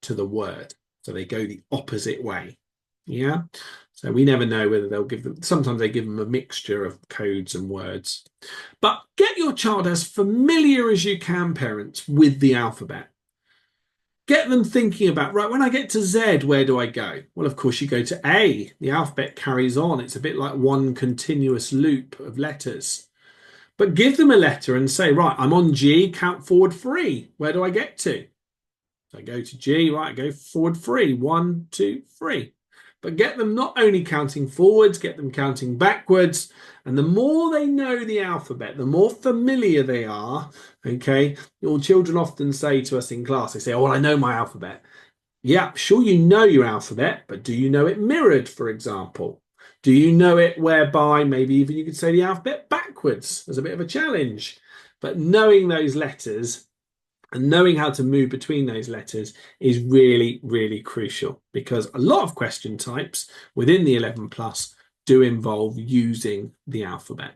to the word. So they go the opposite way. Yeah. So we never know whether they'll give them, sometimes they give them a mixture of codes and words. But get your child as familiar as you can, parents, with the alphabet. Get them thinking about, right, when I get to Z, where do I go? Well, of course, you go to A. The alphabet carries on. It's a bit like one continuous loop of letters. But give them a letter and say, right, I'm on G, count forward 3. Where do I get to? So I go to G, right, I go forward 3. 1, 2, 3. But get them not only counting forwards, get them counting backwards. And the more they know the alphabet, the more familiar they are. Okay. Your children often say to us in class, they say, oh, well, I know my alphabet. Yeah, sure, you know your alphabet, but do you know it mirrored, for example? Do you know it whereby maybe even you could say the alphabet backwards? There's a bit of a challenge. But knowing those letters and knowing how to move between those letters is really, really crucial, because a lot of question types within the 11 plus do involve using the alphabet.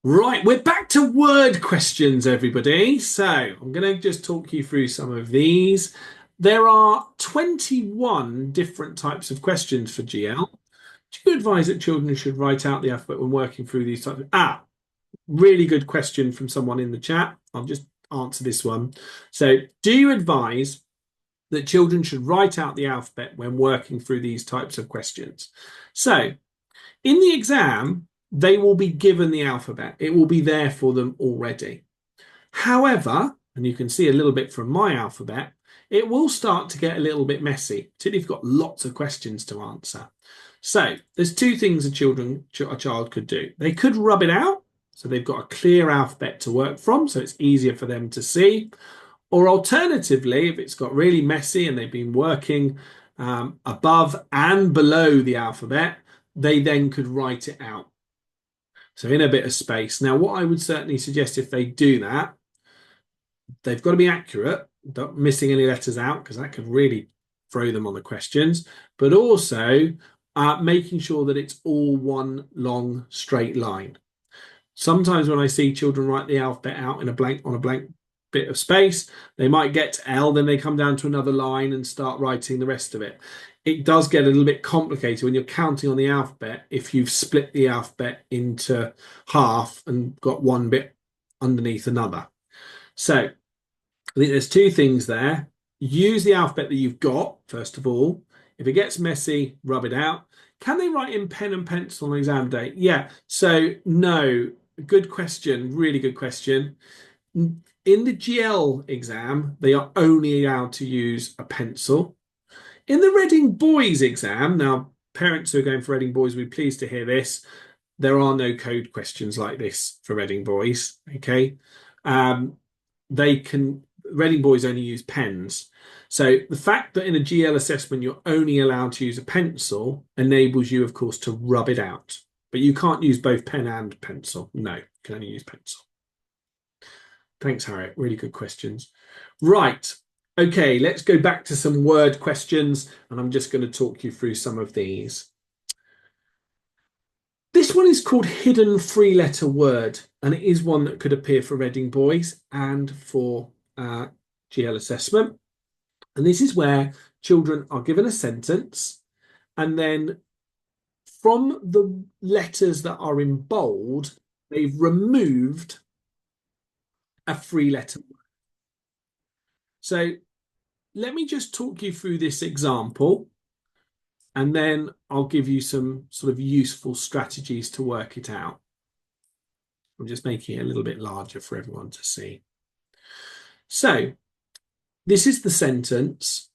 Right, we're back to word questions, everybody. So I'm going to just talk you through some of these. There are 21 different types of questions for GL. Do you advise that children should write out the alphabet when working through these types of... Really good question from someone in the chat. I'll just answer this one. So, do you advise that children should write out the alphabet when working through these types of questions? So, in the exam, they will be given the alphabet. It will be there for them already. However, and you can see a little bit from my alphabet, it will start to get a little bit messy, particularly if you've got lots of questions to answer. So, there's two things a child could do. They could rub it out. So they've got a clear alphabet to work from, so it's easier for them to see. Or alternatively, if it's got really messy and they've been working above and below the alphabet, they then could write it out. So in a bit of space. Now, what I would certainly suggest if they do that, they've got to be accurate, not missing any letters out, because that could really throw them on the questions, but also making sure that it's all one long straight line. Sometimes when I see children write the alphabet out in a blank on a blank bit of space, they might get to L, then they come down to another line and start writing the rest of it. It does get a little bit complicated when you're counting on the alphabet if you've split the alphabet into half and got one bit underneath another. So I think there's two things there. Use the alphabet that you've got, first of all. If it gets messy, rub it out. Can they write in pen and pencil on exam day? Yeah. So, no, good question. Really good question. In the GL exam, they are only allowed to use a pencil. In the Reading Boys exam, now parents who are going for Reading Boys will be pleased to hear this. There are no code questions like this for Reading Boys. Okay. They can, Reading Boys only use pens. So the fact that in a GL assessment you're only allowed to use a pencil enables you, of course, to rub it out. But you can't use both pen and pencil. No, you can only use pencil. Thanks, Harriet. Really good questions. Right. Okay, let's go back to some word questions, and I'm just going to talk you through some of these. This one is called hidden three-letter word, and it is one that could appear for Reading Boys and for GL assessment. And this is where children are given a sentence, and then from the letters that are in bold, they've removed a three-letter word. So let me just talk you through this example, and then I'll give you some sort of useful strategies to work it out. I'm just making it a little bit larger for everyone to see. So this is the sentence.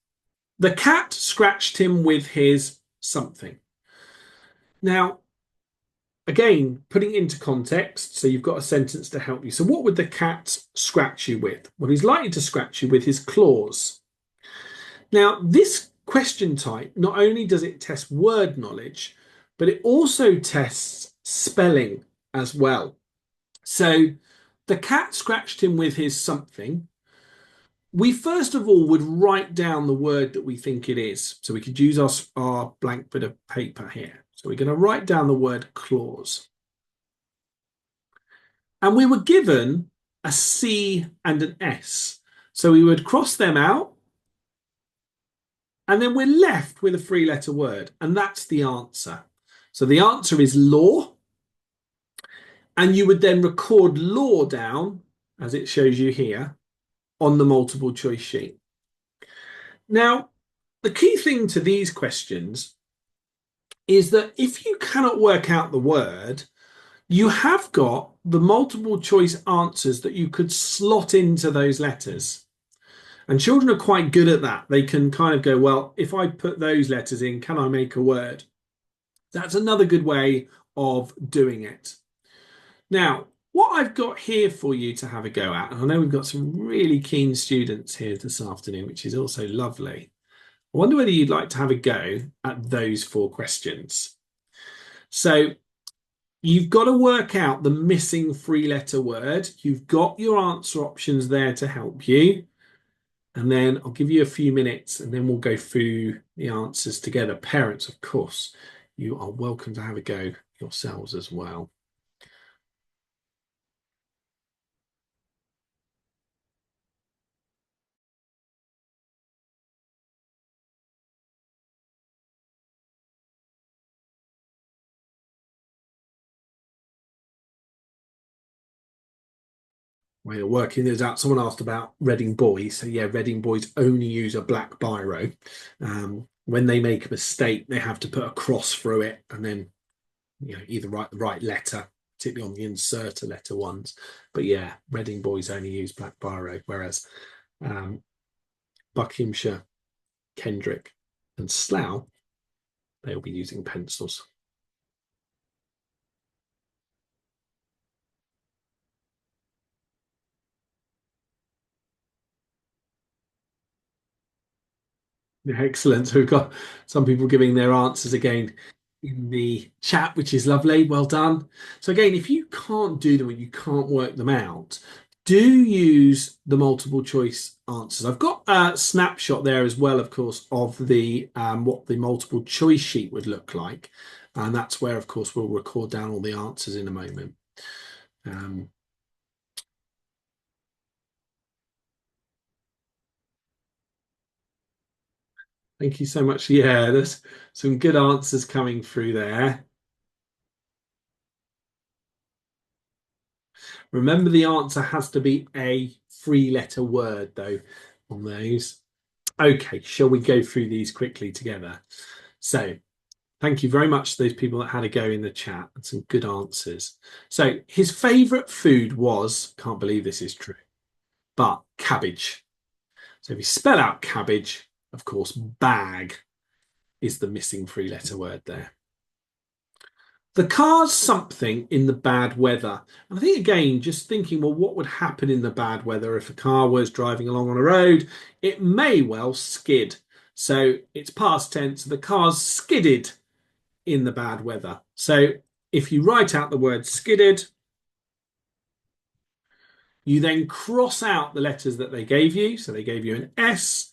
The cat scratched him with his something. Now, again, putting it into context, so you've got a sentence to help you. So what would the cat scratch you with? Well, he's likely to scratch you with his claws. Now, this question type, not only does it test word knowledge, but it also tests spelling as well. So the cat scratched him with his something. We first of all would write down the word that we think it is. So we could use our blank bit of paper here. So we're going to write down the word claws. And we were given a C and an S. So we would cross them out. And then we're left with a three-letter word. And that's the answer. So the answer is law. And you would then record law down, as it shows you here, on the multiple choice sheet. Now, the key thing to these questions is that if you cannot work out the word, you have got the multiple choice answers that you could slot into those letters. And children are quite good at that. They can kind of go, well, if I put those letters in, can I make a word? That's another good way of doing it. Now, what I've got here for you to have a go at, and I know we've got some really keen students here this afternoon, which is also lovely. I wonder whether you'd like to have a go at those four questions. So you've got to work out the missing three-letter word. You've got your answer options there to help you. And then I'll give you a few minutes and then we'll go through the answers together. Parents, of course, you are welcome to have a go yourselves as well. While you're working this out, someone asked about Reading Boys. So yeah, Reading Boys only use a black biro. When they make a mistake, they have to put a cross through it and then either write the right letter, particularly on the inserter letter ones. But yeah, Reading Boys only use black biro, whereas Buckinghamshire, Kendrick, and Slough, they'll be using pencils. Yeah, excellent. So we've got some people giving their answers again. in the chat, which is lovely. Well done. So again, if you can't do them or you can't work them out, do use the multiple choice answers. I've got a snapshot there as well, of course, of the what the multiple choice sheet would look like. And that's where, of course, we'll record down all the answers in a moment. Um, thank you so much. Yeah, there's some good answers coming through there. Remember, the answer has to be a three-letter word, though, on those. Okay, shall we go through these quickly together? So, thank you very much to those people that had a go in the chat and some good answers. So, his favourite food was, can't believe this is true, but cabbage. So, if you spell out cabbage, of course, bag is the missing three-letter word there. The car's something in the bad weather. And I think, again, just thinking, well, what would happen in the bad weather if a car was driving along on a road? It may well skid. So it's past tense. The car's skidded in the bad weather. So if you write out the word skidded, you then cross out the letters that they gave you. So they gave you an S.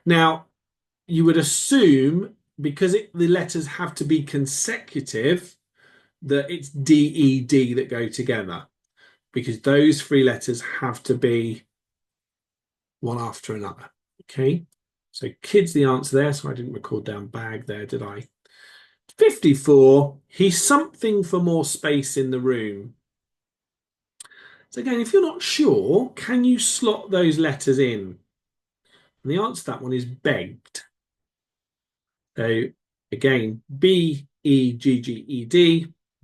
Now, you would assume because the letters have to be consecutive that it's DED that go together because those three letters have to be one after another. Okay, so kids, the answer there. So I didn't record down bag there, did I? 54, he's something for more space in the room. So again, if you're not sure, can you slot those letters in? And the answer to that one is begged. So again, BEGGED,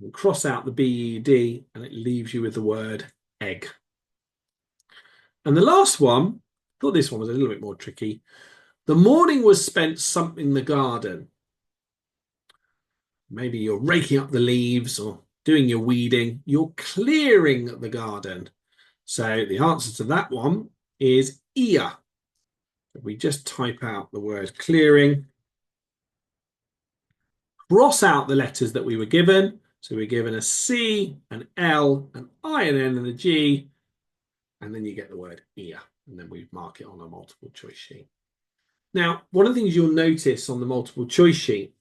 and cross out the BED, and it leaves you with the word egg. And the last one, I thought this one was a little bit more tricky. The morning was spent something in the garden. Maybe you're raking up the leaves or doing your weeding. You're clearing the garden. So the answer to that one is ear. If we just type out the word clearing, cross out the letters that we were given. So we're given a C, an L, an I, an N, and a G, and then you get the word ear, and then we mark it on a multiple choice sheet. Now, one of the things you'll notice on the multiple choice sheet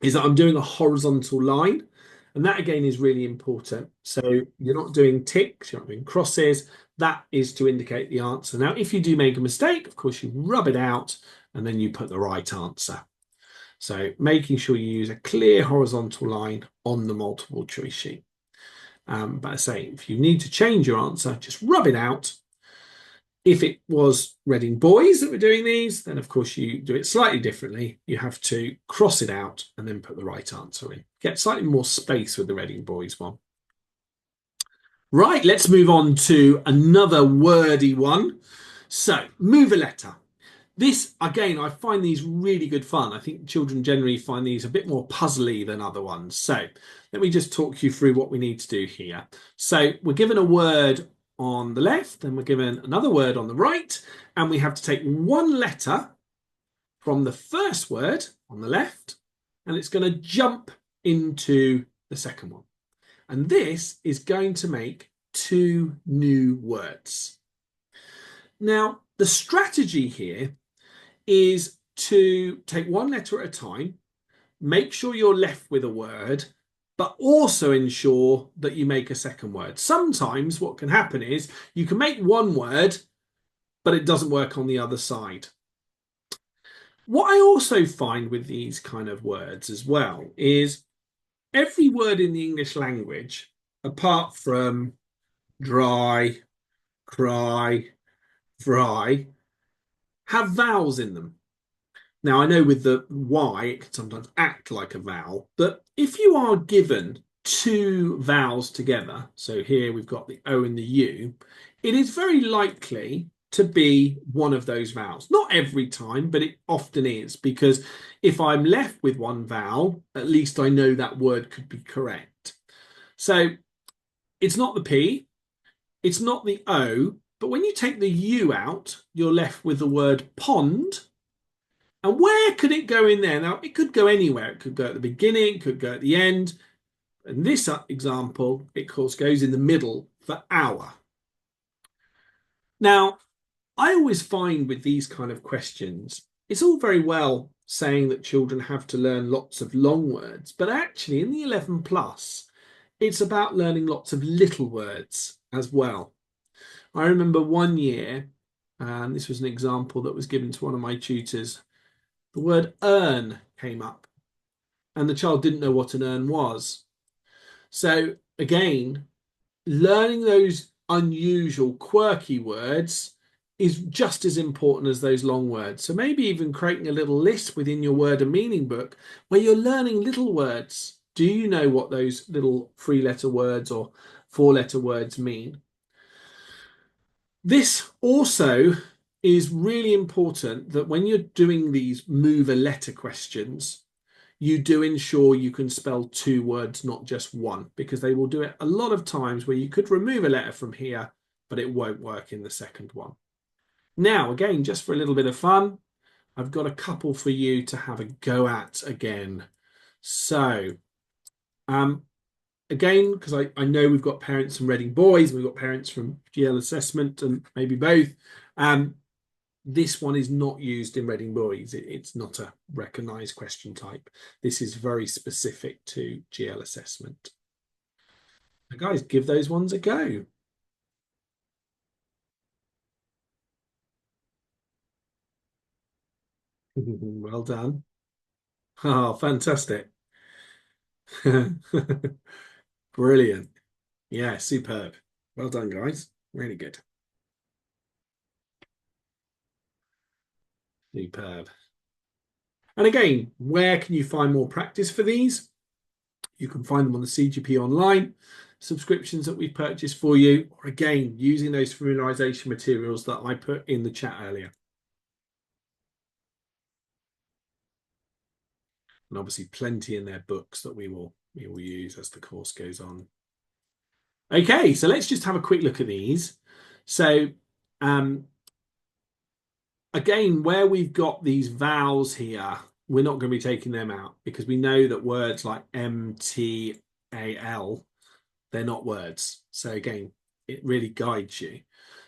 is that I'm doing a horizontal line, and that again is really important. So you're not doing ticks, you're not doing crosses. That is to indicate the answer. Now, if you do make a mistake, of course, you rub it out and then you put the right answer. So making sure you use a clear horizontal line on the multiple choice sheet. But I say, if you need to change your answer, just rub it out. If it was Reading boys that were doing these, then of course you do it slightly differently. You have to cross it out and then put the right answer in. Get slightly more space with the Reading boys one. Right, let's move on to another wordy one. So, move a letter. This, again, I find these really good fun. I think children generally find these a bit more puzzly than other ones. So let me just talk you through what we need to do here. So we're given a word on the left, then we're given another word on the right, and we have to take one letter from the first word on the left, and it's going to jump into the second one. And this is going to make two new words. Now, the strategy here is to take one letter at a time, make sure you're left with a word, but also ensure that you make a second word. Sometimes what can happen is you can make one word, but it doesn't work on the other side. What I also find with these kind of words as well is every word in the English language, apart from dry, cry, fry, have vowels in them. Now, I know with the Y, it can sometimes act like a vowel, but if you are given two vowels together, so here we've got the O and the U, it is very likely to be one of those vowels. Not every time, but it often is, because if I'm left with one vowel, at least I know that word could be correct. So it's not the P, it's not the O, but when you take the U out, you're left with the word pond. And where could it go in there? Now, it could go anywhere. It could go at the beginning, it could go at the end. In this example, it, of course, goes in the middle for hour. Now, I always find with these kind of questions, it's all very well saying that children have to learn lots of long words, but actually in the 11 plus, it's about learning lots of little words as well. I remember one year, and this was an example that was given to one of my tutors, the word earn came up, and the child didn't know what an earn was. So again, learning those unusual, quirky words is just as important as those long words. So maybe even creating a little list within your word and meaning book where you're learning little words. Do you know what those little 3-letter words or 4-letter words mean? This also is really important that when you're doing these move a letter questions, you do ensure you can spell 2 words, not just one, because they will do it a lot of times where you could remove a letter from here, but it won't work in the second one. Now, again, just for a little bit of fun, I've got a couple for you to have a go at again. So, again, because I know we've got parents from Reading Boys, we've got parents from GL Assessment and maybe both. This one is not used in Reading Boys. It's not a recognised question type. This is very specific to GL Assessment. Now, guys, give those ones a go. Well done. Oh, fantastic. Brilliant. Yeah, superb. Well done, guys. Really good. Superb. And again, where can you find more practice for these? You can find them on the CGP online subscriptions that we've purchased for you, or again, using those familiarization materials that I put in the chat earlier. And obviously plenty in their books that we will use as the course goes on. Okay, so let's just have a quick look at these. So again, where we've got these vowels here, we're not going to be taking them out because we know that words like MTAL, they're not words. So again, it really guides you.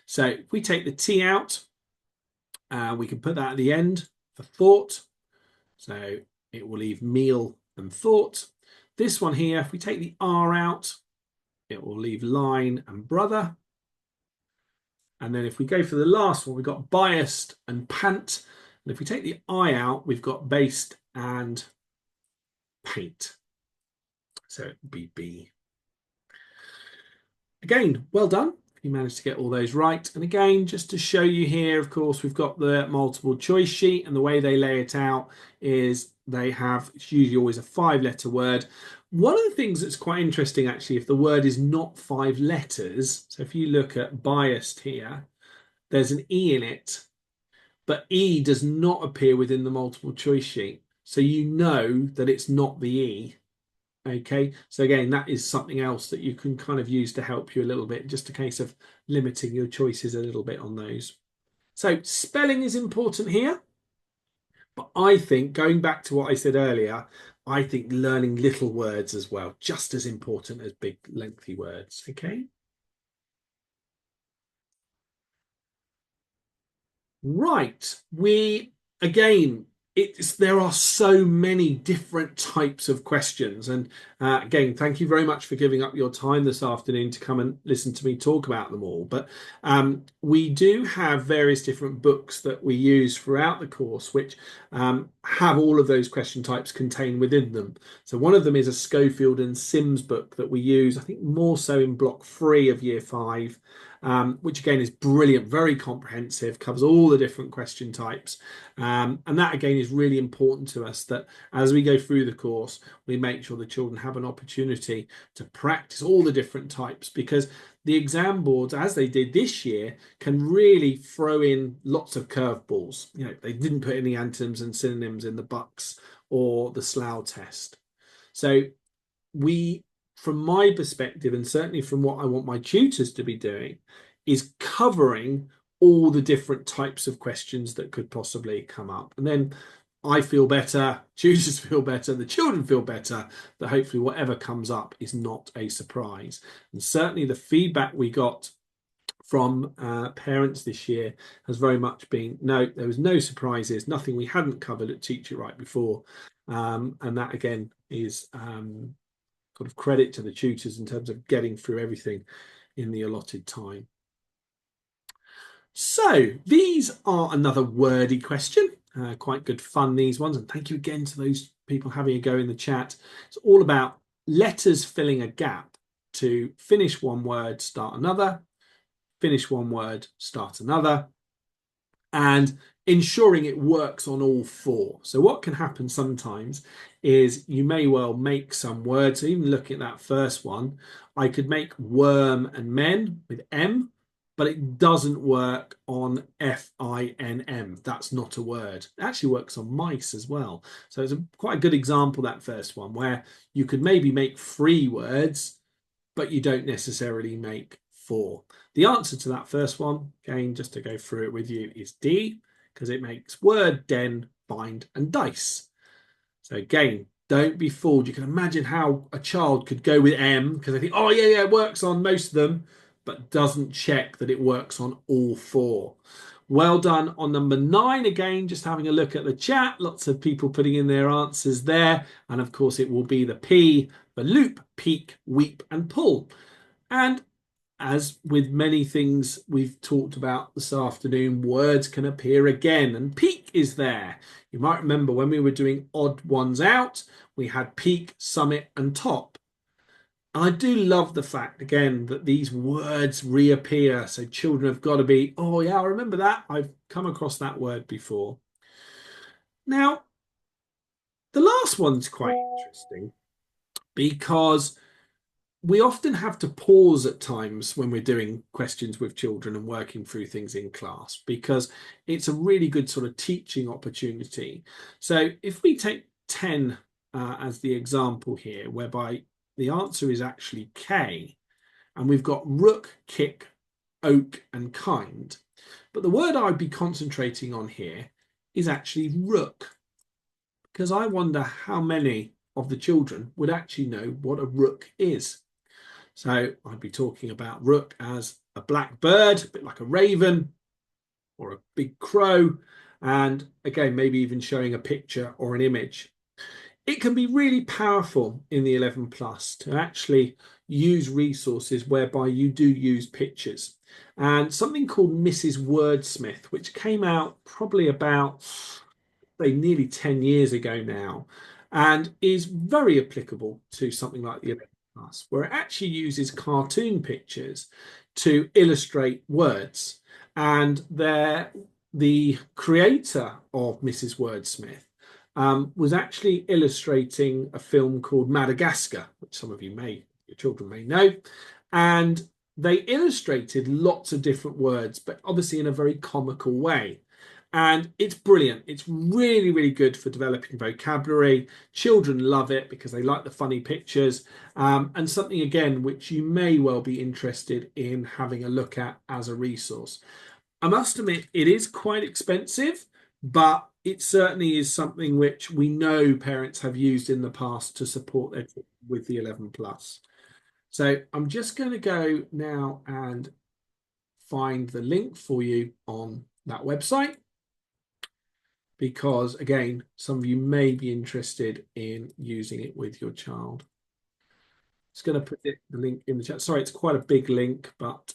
So if we take the T out, we can put that at the end for thought. So it will leave meal and thought. This one here, if we take the R out, it will leave line and brother. And then if we go for the last one, we've got biased and pant. And if we take the I out, we've got based and paint. So it would be B. Again, well done. You managed to get all those right. And again, just to show you here, of course, we've got the multiple choice sheet, and the way they lay it out is they have, it's usually always a 5-letter word. One of the things that's quite interesting, actually, if the word is not 5 letters, so if you look at biased here, there's an E in it, but E does not appear within the multiple choice sheet. So you know that it's not the E. Okay, so again, that is something else that you can kind of use to help you a little bit, just a case of limiting your choices a little bit on those. So spelling is important here, but I think going back to what I said earlier, I think learning little words as well, just as important as big lengthy words. Okay. Right, again, there are so many different types of questions, and again, thank you very much for giving up your time this afternoon to come and listen to me talk about them all. But we do have various different books that we use throughout the course, which have all of those question types contained within them. So one of them is a Schofield and Sims book that we use, I think more so in block 3 of year 5. Which again is brilliant, very comprehensive, covers all the different question types. And that again is really important to us, that as we go through the course, we make sure the children have an opportunity to practice all the different types, because the exam boards, as they did this year, can really throw in lots of curveballs. You know, they didn't put any antonyms and synonyms in the Bucks or the Slough test. So from my perspective, and certainly from what I want my tutors to be doing, is covering all the different types of questions that could possibly come up. And then I feel better, tutors feel better, the children feel better, that hopefully whatever comes up is not a surprise. And certainly the feedback we got from parents this year has very much been, no, there was no surprises, nothing we hadn't covered at Teach It Right before. And that again is sort of credit to the tutors in terms of getting through everything in the allotted time. So these are another wordy question. Quite good fun, these ones. And thank you again to those people having a go in the chat. It's all about letters filling a gap to finish one word, start another, finish one word, start another, and ensuring it works on all four. So what can happen sometimes is you may well make some words. So even looking at that first one, I could make worm and men with M, but it doesn't work on FINM. That's not a word. It actually works on mice as well. So it's quite a good example, that first one, where you could maybe make 3 words, but you don't necessarily make 4. The answer to that first one, again, just to go through it with you, is D, because it makes word, den, bind, and dice. So again, don't be fooled. You can imagine how a child could go with M, because they think, oh, yeah, it works on most of them, but doesn't check that it works on all 4. Well done on number 9. Again, just having a look at the chat. Lots of people putting in their answers there. And of course, it will be the P, the loop, peak, weep, and pull. And as with many things we've talked about this afternoon, words can appear again, and peak is there. You might remember when we were doing odd ones out, we had peak, summit, and top. And I do love the fact, again, that these words reappear. So children have got to be, oh, yeah, I remember that. I've come across that word before. Now, the last one's quite interesting because we often have to pause at times when we're doing questions with children and working through things in class, because it's a really good sort of teaching opportunity. So if we take 10 as the example here, whereby the answer is actually K, and we've got rook, kick, oak, and kind. But the word I'd be concentrating on here is actually rook, because I wonder how many of the children would actually know what a rook is. So I'd be talking about rook as a black bird, a bit like a raven or a big crow. And again, maybe even showing a picture or an image. It can be really powerful in the 11 plus to actually use resources whereby you do use pictures. And something called Mrs. Wordsmith, which came out probably about, say, nearly 10 years ago now, and is very applicable to something like the 11 plus, where it actually uses cartoon pictures to illustrate words. And the creator of Mrs. Wordsmith was actually illustrating a film called Madagascar, which some of your children may know. And they illustrated lots of different words, but obviously in a very comical way. And it's brilliant. It's really, really good for developing vocabulary. Children love it because they like the funny pictures. And something, again, which you may well be interested in having a look at as a resource. I must admit, it is quite expensive, but it certainly is something which we know parents have used in the past to support their children with the 11 plus. So I'm just going to go now and find the link for you on that website, because again, some of you may be interested in using it with your child. Just going to put the link in the chat. Sorry, it's quite a big link, but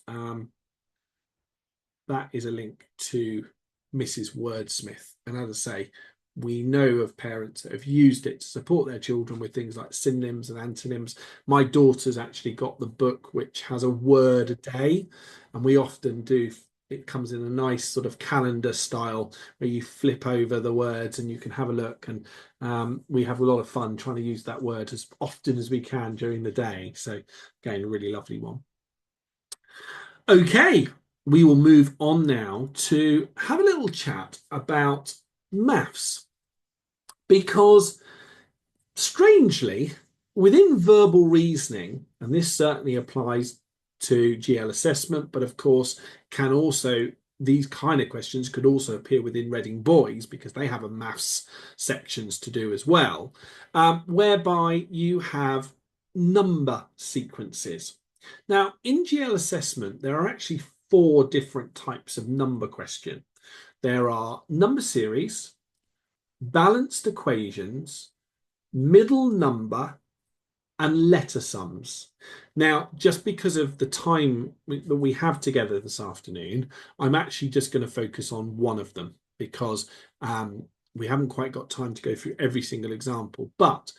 that is a link to Mrs. Wordsmith. And as I say, we know of parents that have used it to support their children with things like synonyms and antonyms. My daughter's actually got the book, which has a word a day. And we often do, it comes in a nice sort of calendar style where you flip over the words and you can have a look. And we have a lot of fun trying to use that word as often as we can during the day. So again, a really lovely one. Okay, we will move on now to have a little chat about maths, because strangely, within verbal reasoning, and this certainly applies to GL assessment, but of course can also these kind of questions could also appear within Reading Boys because they have a maths sections to do as well, whereby you have number sequences. Now, in GL assessment, there are actually 4 different types of number question. There are number series, balanced equations, middle number, and letter sums. Now, just because of the time that we have together this afternoon, I'm actually just going to focus on one of them because we haven't quite got time to go through every single example. But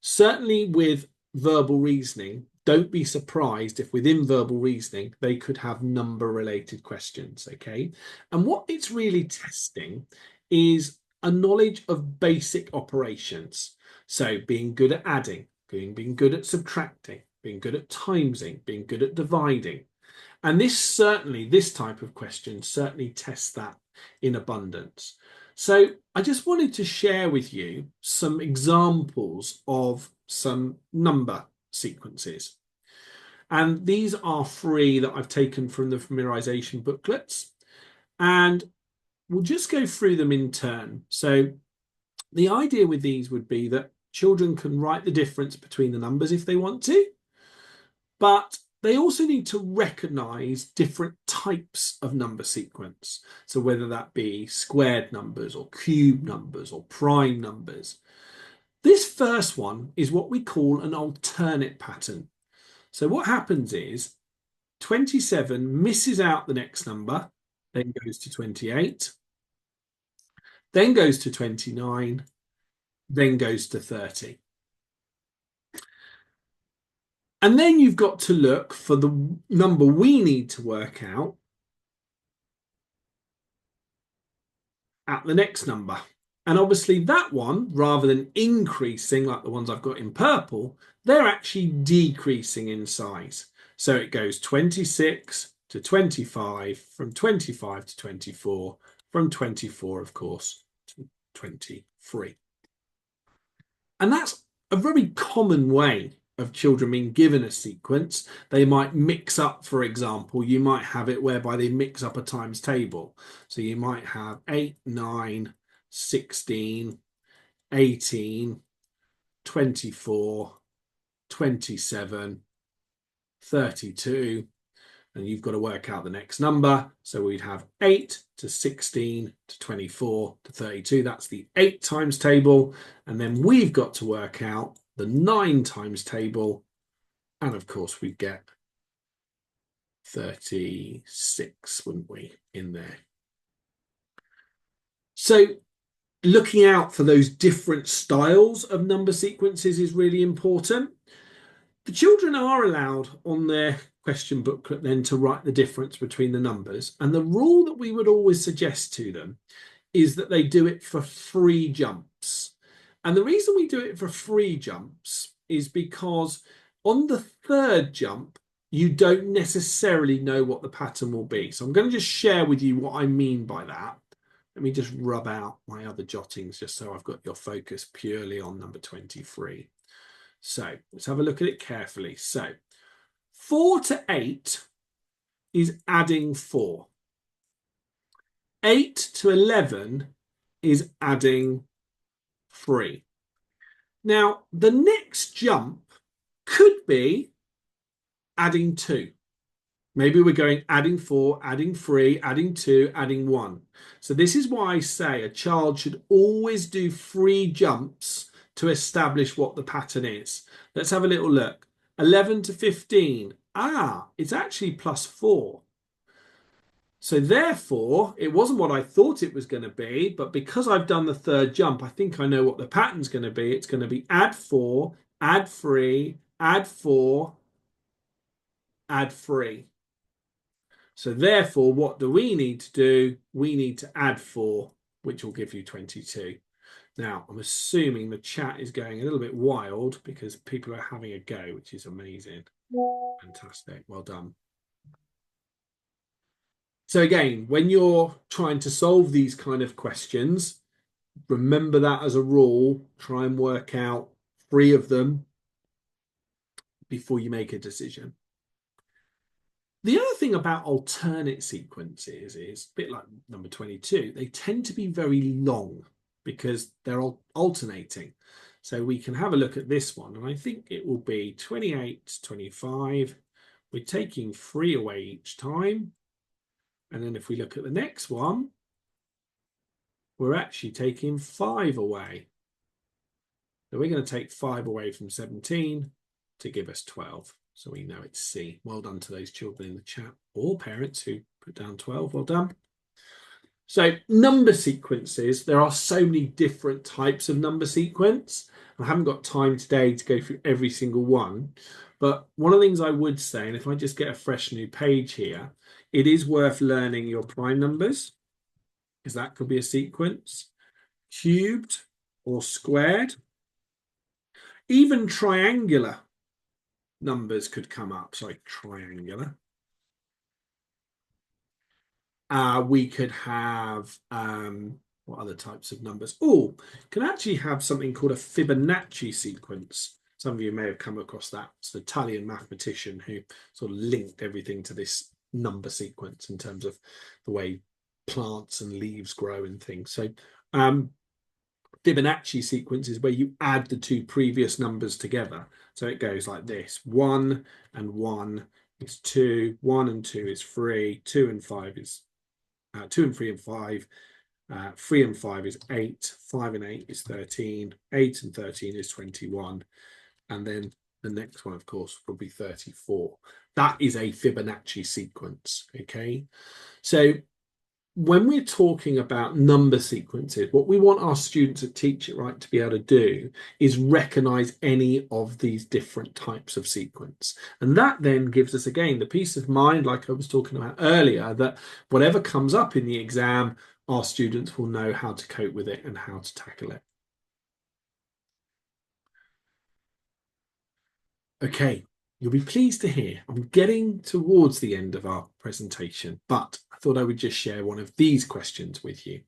certainly with verbal reasoning, don't be surprised if within verbal reasoning, they could have number related questions, okay? And what it's really testing is a knowledge of basic operations. So being good at adding, being good at subtracting, being good at timesing, being good at dividing. And this type of question certainly tests that in abundance. So I just wanted to share with you some examples of some number sequences. And these are 3 that I've taken from the familiarization booklets. And we'll just go through them in turn. So the idea with these would be that children can write the difference between the numbers if they want to, but they also need to recognize different types of number sequence. So whether that be squared numbers or cube numbers or prime numbers. This first one is what we call an alternate pattern. So what happens is 27 misses out the next number, then goes to 28, then goes to 29, then goes to 30. And then you've got to look for the number we need to work out at the next number. And obviously that one, rather than increasing like the ones I've got in purple, they're actually decreasing in size. So it goes 26 to 25, from 25 to 24, from 24, of course, to 23. And that's a very common way of children being given a sequence. They might mix up, for example, you might have it whereby they mix up a times table. So you might have 8, 9, 16, 18, 24, 27, 32, and you've got to work out the next number. So we'd have 8 to 16 to 24 to 32. That's the 8 times table. And then we've got to work out the 9 times table. And of course, we get 36, wouldn't we, in there? So looking out for those different styles of number sequences is really important. The children are allowed on their question booklet then to write the difference between the numbers. And the rule that we would always suggest to them is that they do it for 3 jumps. And the reason we do it for 3 jumps is because on the 3rd jump, you don't necessarily know what the pattern will be. So I'm going to just share with you what I mean by that. Let me just rub out my other jottings just so I've got your focus purely on number 23. So let's have a look at it carefully. So 4 to 8 is adding 4. 8 to 11 is adding 3. Now, the next jump could be adding 2. Maybe we're going adding 4, adding 3, adding 2, adding 1. So this is why I say a child should always do 3 jumps to establish what the pattern is. Let's have a little look. 11 to 15. It's actually plus 4. So therefore, it wasn't what I thought it was going to be, but because I've done the 3rd jump, I think I know what the pattern's going to be. It's going to be add 4, add 3, add 4, add 3. So therefore, what do we need to do? We need to add 4, which will give you 22. Now, I'm assuming the chat is going a little bit wild because people are having a go, which is amazing. Fantastic. Well done. So again, when you're trying to solve these kind of questions, remember that as a rule. Try and work out 3 of them before you make a decision. The other thing about alternate sequences is a bit like number 22, they tend to be very long because they're alternating. So we can have a look at this one, and I think it will be 28, 25. We're taking 3 away each time. And then if we look at the next one, we're actually taking 5 away. So we're going to take 5 away from 17 to give us 12. So we know it's C. Well done to those children in the chat or parents who put down 12. Well done. So number sequences, there are so many different types of number sequence. I haven't got time today to go through every single one. But one of the things I would say, and if I just get a fresh new page here, it is worth learning your prime numbers, because that could be a sequence, cubed or squared. Even triangular numbers could come up. Sorry, triangular. We could have, what other types of numbers? Oh, can actually have something called a Fibonacci sequence. Some of you may have come across that. It's an Italian mathematician who sort of linked everything to this number sequence in terms of the way plants and leaves grow and things. So Fibonacci sequence is where you add the 2 previous numbers together. So it goes like this: 1 and 1 is 2, 1 and 2 is 3, 2 and 5 is 2 and 3 and 5, 3 and 5 is 8, 5 and 8 is 13, 8 and 13 is 21, and then the next one, of course, will be 34. That is a Fibonacci sequence, okay? So when we're talking about number sequences, what we want our students at Teach It Right to be able to do is recognize any of these different types of sequence. And that then gives us, again, the peace of mind, like I was talking about earlier, that whatever comes up in the exam, our students will know how to cope with it and how to tackle it. Okay, you'll be pleased to hear I'm getting towards the end of our presentation, but I thought I would just share one of these questions with you.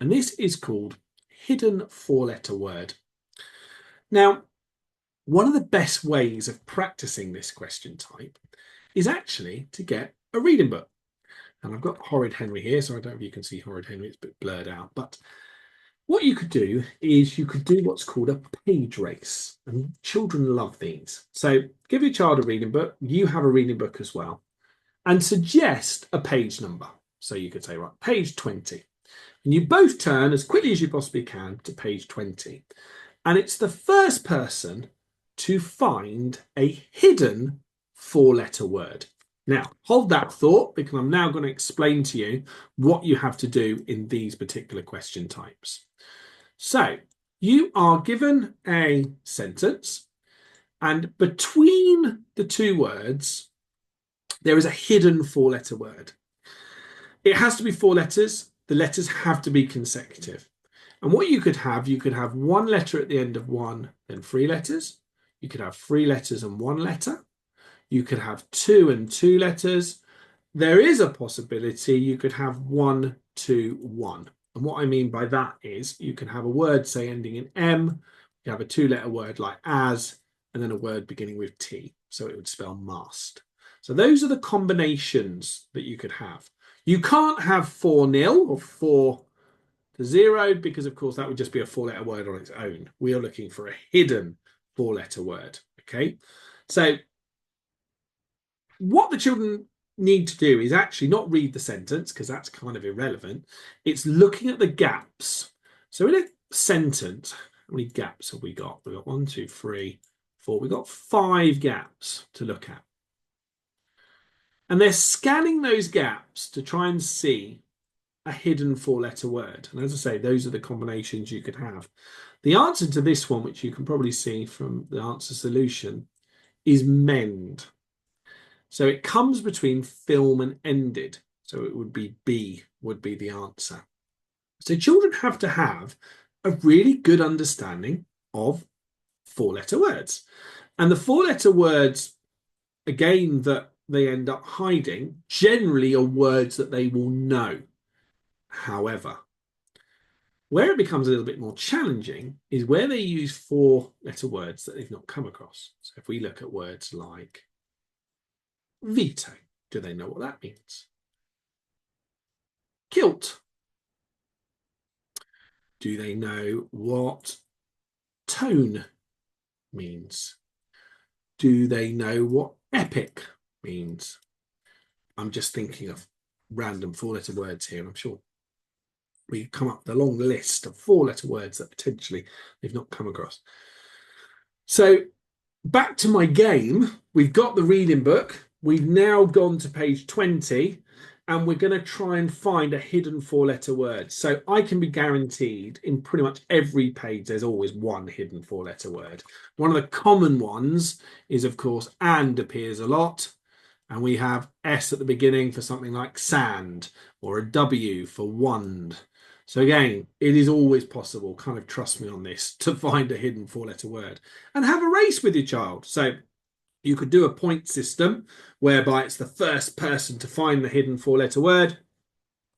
And this is called hidden 4-letter word. Now, one of the best ways of practicing this question type is actually to get a reading book. And I've got Horrid Henry here, so I don't know if you can see Horrid Henry, it's a bit blurred out, but what you could do is you could do what's called a page race, and children love these. So give your child a reading book, you have a reading book as well, and suggest a page number. So you could say, right, page 20. And you both turn as quickly as you possibly can to page 20. And it's the first person to find a hidden 4-letter word. Now, hold that thought, because I'm now going to explain to you what you have to do in these particular question types. So you are given a sentence, and between the 2 words, there is a hidden 4-letter word. It has to be 4 letters. The letters have to be consecutive. And what you could have 1 letter at the end of one, then 3 letters. You could have 3 letters and 1 letter. You could have 2 and 2 letters. There is a possibility you could have 1, 2, 1. And what I mean by that is you can have a word, say, ending in M. You have a 2-letter word like as, and then a word beginning with T. So it would spell mast. So those are the combinations that you could have. You can't have 4-0 or 4-0 because, of course, that would just be a 4-letter word on its own. We are looking for a hidden 4-letter word. Okay. So what the children need to do is actually not read the sentence, because that's kind of irrelevant. It's looking at the gaps. So in a sentence, how many gaps have we got? We've got 1, 2, 3, 4. We've got 5 gaps to look at. And they're scanning those gaps to try and see a hidden 4-letter word. And as I say, those are the combinations you could have. The answer to this one, which you can probably see from the answer solution, is mend. So it comes between film and ended. So it would be B would be the answer. So children have to have a really good understanding of 4-letter words. And the 4-letter words, again, that they end up hiding generally are words that they will know. However, where it becomes a little bit more challenging is where they use 4-letter words that they've not come across. So if we look at words like veto. Do they know what that means? Kilt. Do they know what tone means? Do they know what epic means? I'm just thinking of random four-letter words here, and I'm sure we come up with a long list of four-letter words that potentially they've not come across. So back to my game. We've got the reading book. We've now gone to page 20, and we're going to try and find a hidden four-letter word. So I can be guaranteed in pretty much every page, there's always one hidden four-letter word. One of the common ones is, of course, and appears a lot. And we have S at the beginning for something like sand, or a W for wand. So again, it is always possible, kind of trust me on this, to find a hidden four-letter word and have a race with your child. So you could do a point system whereby it's the first person to find the hidden four-letter word.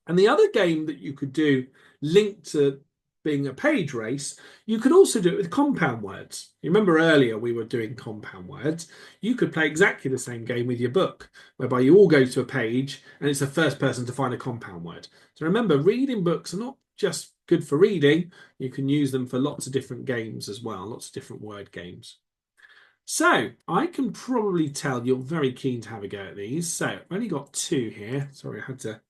And the other game that you could do linked to being a page race, you could also do it with compound words. You remember earlier we were doing compound words. You could play exactly the same game with your book, whereby you all go to a page and it's the first person to find a compound word. So remember, reading books are not just good for reading. You can use them for lots of different games as well, lots of different word games. So I can probably tell you're very keen to have a go at these. So I've only got two here. Sorry, I had to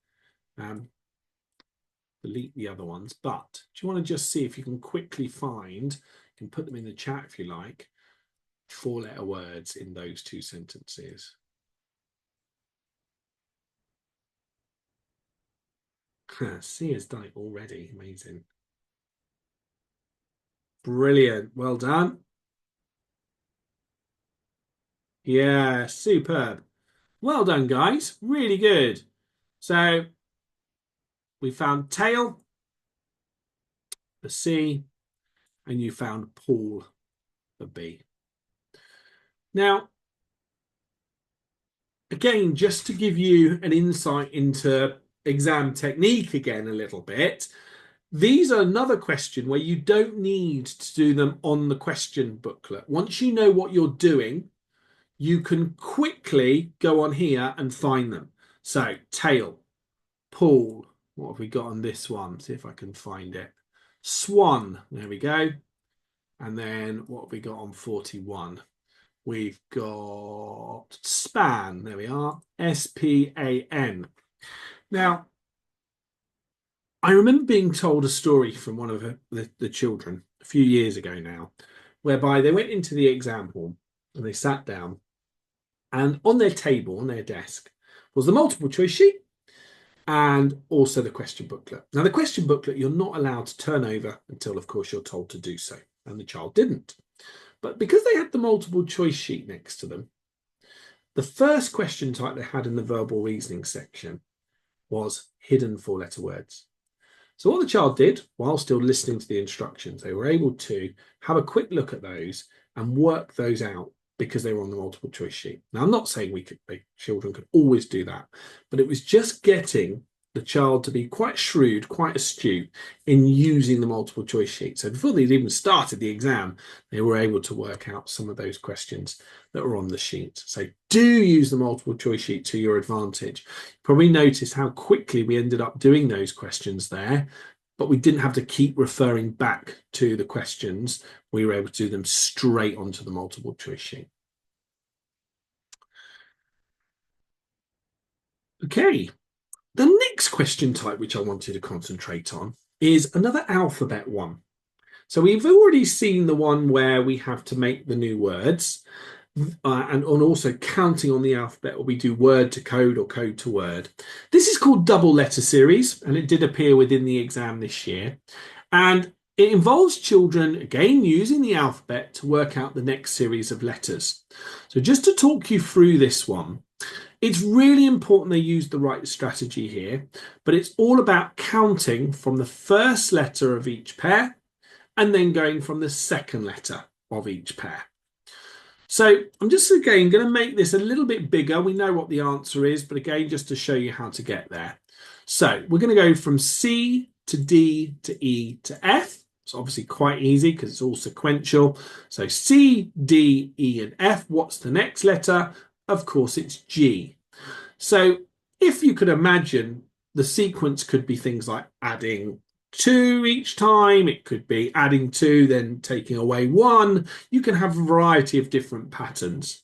delete the other ones. But do you want to just see if you can quickly find, you can put them in the chat if you like, four-letter words in those two sentences? C has done it already. Amazing. Brilliant. Well done. Yeah, superb. Well done, guys. Really good. So we found tail, the C, and you found pool, the B. Now, again, just to give you an insight into exam technique again a little bit, these are another question where you don't need to do them on the question booklet. Once you know what you're doing, you can quickly go on here and find them. So tail, pool, what have we got on this one? See if I can find it. Swan, there we go. And then what have we got on 41? We've got span, there we are, S-P-A-N. Now, I remember being told a story from one of the children a few years ago now, whereby they went into the exam hall and they sat down, and on their table, on their desk, was the multiple choice sheet and also the question booklet. Now, the question booklet, you're not allowed to turn over until, of course, you're told to do so. And the child didn't. But because they had the multiple choice sheet next to them, the first question type they had in the verbal reasoning section was hidden four-letter words. So what the child did, while still listening to the instructions, they were able to have a quick look at those and work those out because they were on the multiple choice sheet. Now, I'm not saying children could always do that, but it was just getting the child to be quite shrewd, quite astute in using the multiple choice sheet. So before they'd even started the exam, they were able to work out some of those questions that were on the sheet. So do use the multiple choice sheet to your advantage. Probably noticed how quickly we ended up doing those questions there, but we didn't have to keep referring back to the questions. We were able to do them straight onto the multiple choice sheet. Okay. The next question type, which I wanted to concentrate on, is another alphabet one. So we've already seen the one where we have to make the new words, and on also counting on the alphabet, or we do word to code or code to word. This is called double letter series, and it did appear within the exam this year. And it involves children, again, using the alphabet to work out the next series of letters. So just to talk you through this one, it's really important they use the right strategy here, but it's all about counting from the first letter of each pair and then going from the second letter of each pair. So I'm just again going to make this a little bit bigger. We know what the answer is, but again, just to show you how to get there. So we're going to go from C to D to E to F. It's obviously quite easy because it's all sequential. So C, D, E, and F. What's the next letter? Of course, it's G. So if you could imagine, the sequence could be things like adding 2 each time. It could be adding 2, then taking away 1. You can have a variety of different patterns.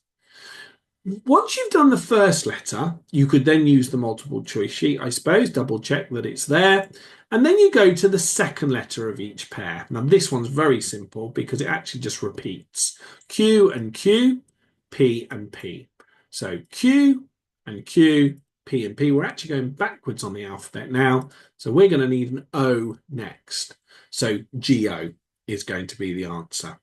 Once you've done the first letter, you could then use the multiple choice sheet, I suppose, double check that it's there. And then you go to the second letter of each pair. Now, this one's very simple because it actually just repeats Q and Q, P and P. So Q and Q, P and P. We're actually going backwards on the alphabet now. So we're going to need an O next. So GO is going to be the answer.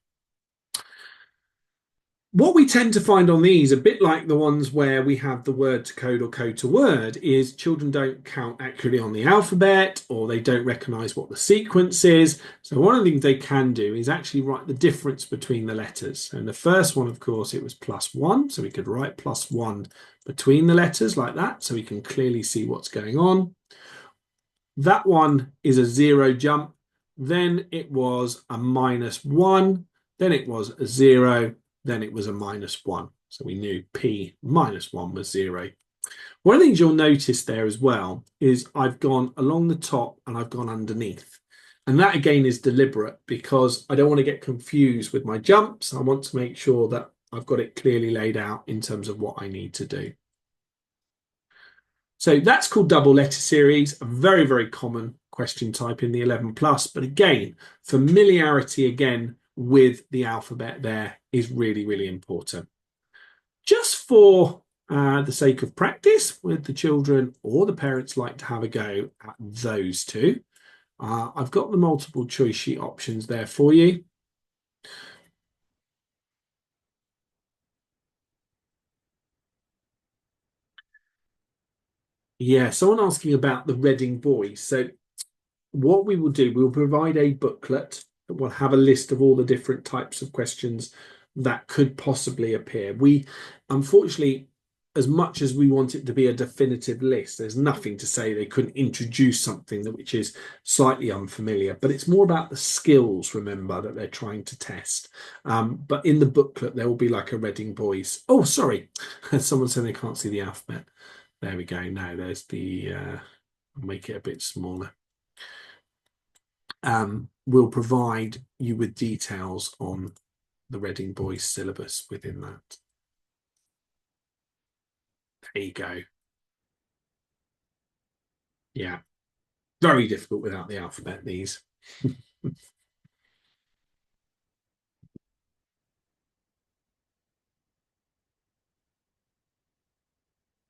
What we tend to find on these, a bit like the ones where we have the word to code or code to word, is children don't count accurately on the alphabet, or they don't recognize what the sequence is. So one of the things they can do is actually write the difference between the letters. And the first one, of course, it was +1. So we could write +1 between the letters like that, so we can clearly see what's going on. That one is a 0 jump. Then it was a -1. Then it was a 0. Then it was a -1. So we knew P -1 was 0. One of the things you'll notice there as well is I've gone along the top and I've gone underneath. And that again is deliberate because I don't want to get confused with my jumps. I want to make sure that I've got it clearly laid out in terms of what I need to do. So that's called double letter series, a very, very common question type in the 11 plus. But again, familiarity again with the alphabet there is really, really important. Just for the sake of practice, with the children or the parents like to have a go at those two, I've got the multiple choice sheet options there for you. Yeah, someone asking about the Reading boys. So what we will do, we'll provide a booklet that will have a list of all the different types of questions that could possibly appear. We, unfortunately, as much as we want it to be a definitive list, there's nothing to say they couldn't introduce something that which is slightly unfamiliar, but it's more about the skills, remember, that they're trying to test. But in the booklet, there will be like a Reading boys. Oh, sorry. Someone said they can't see the alphabet. There we go. Now there's the, I'll make it a bit smaller. We'll provide you with details on the Reading boys syllabus within that. There you go. Yeah, very difficult without the alphabet, these.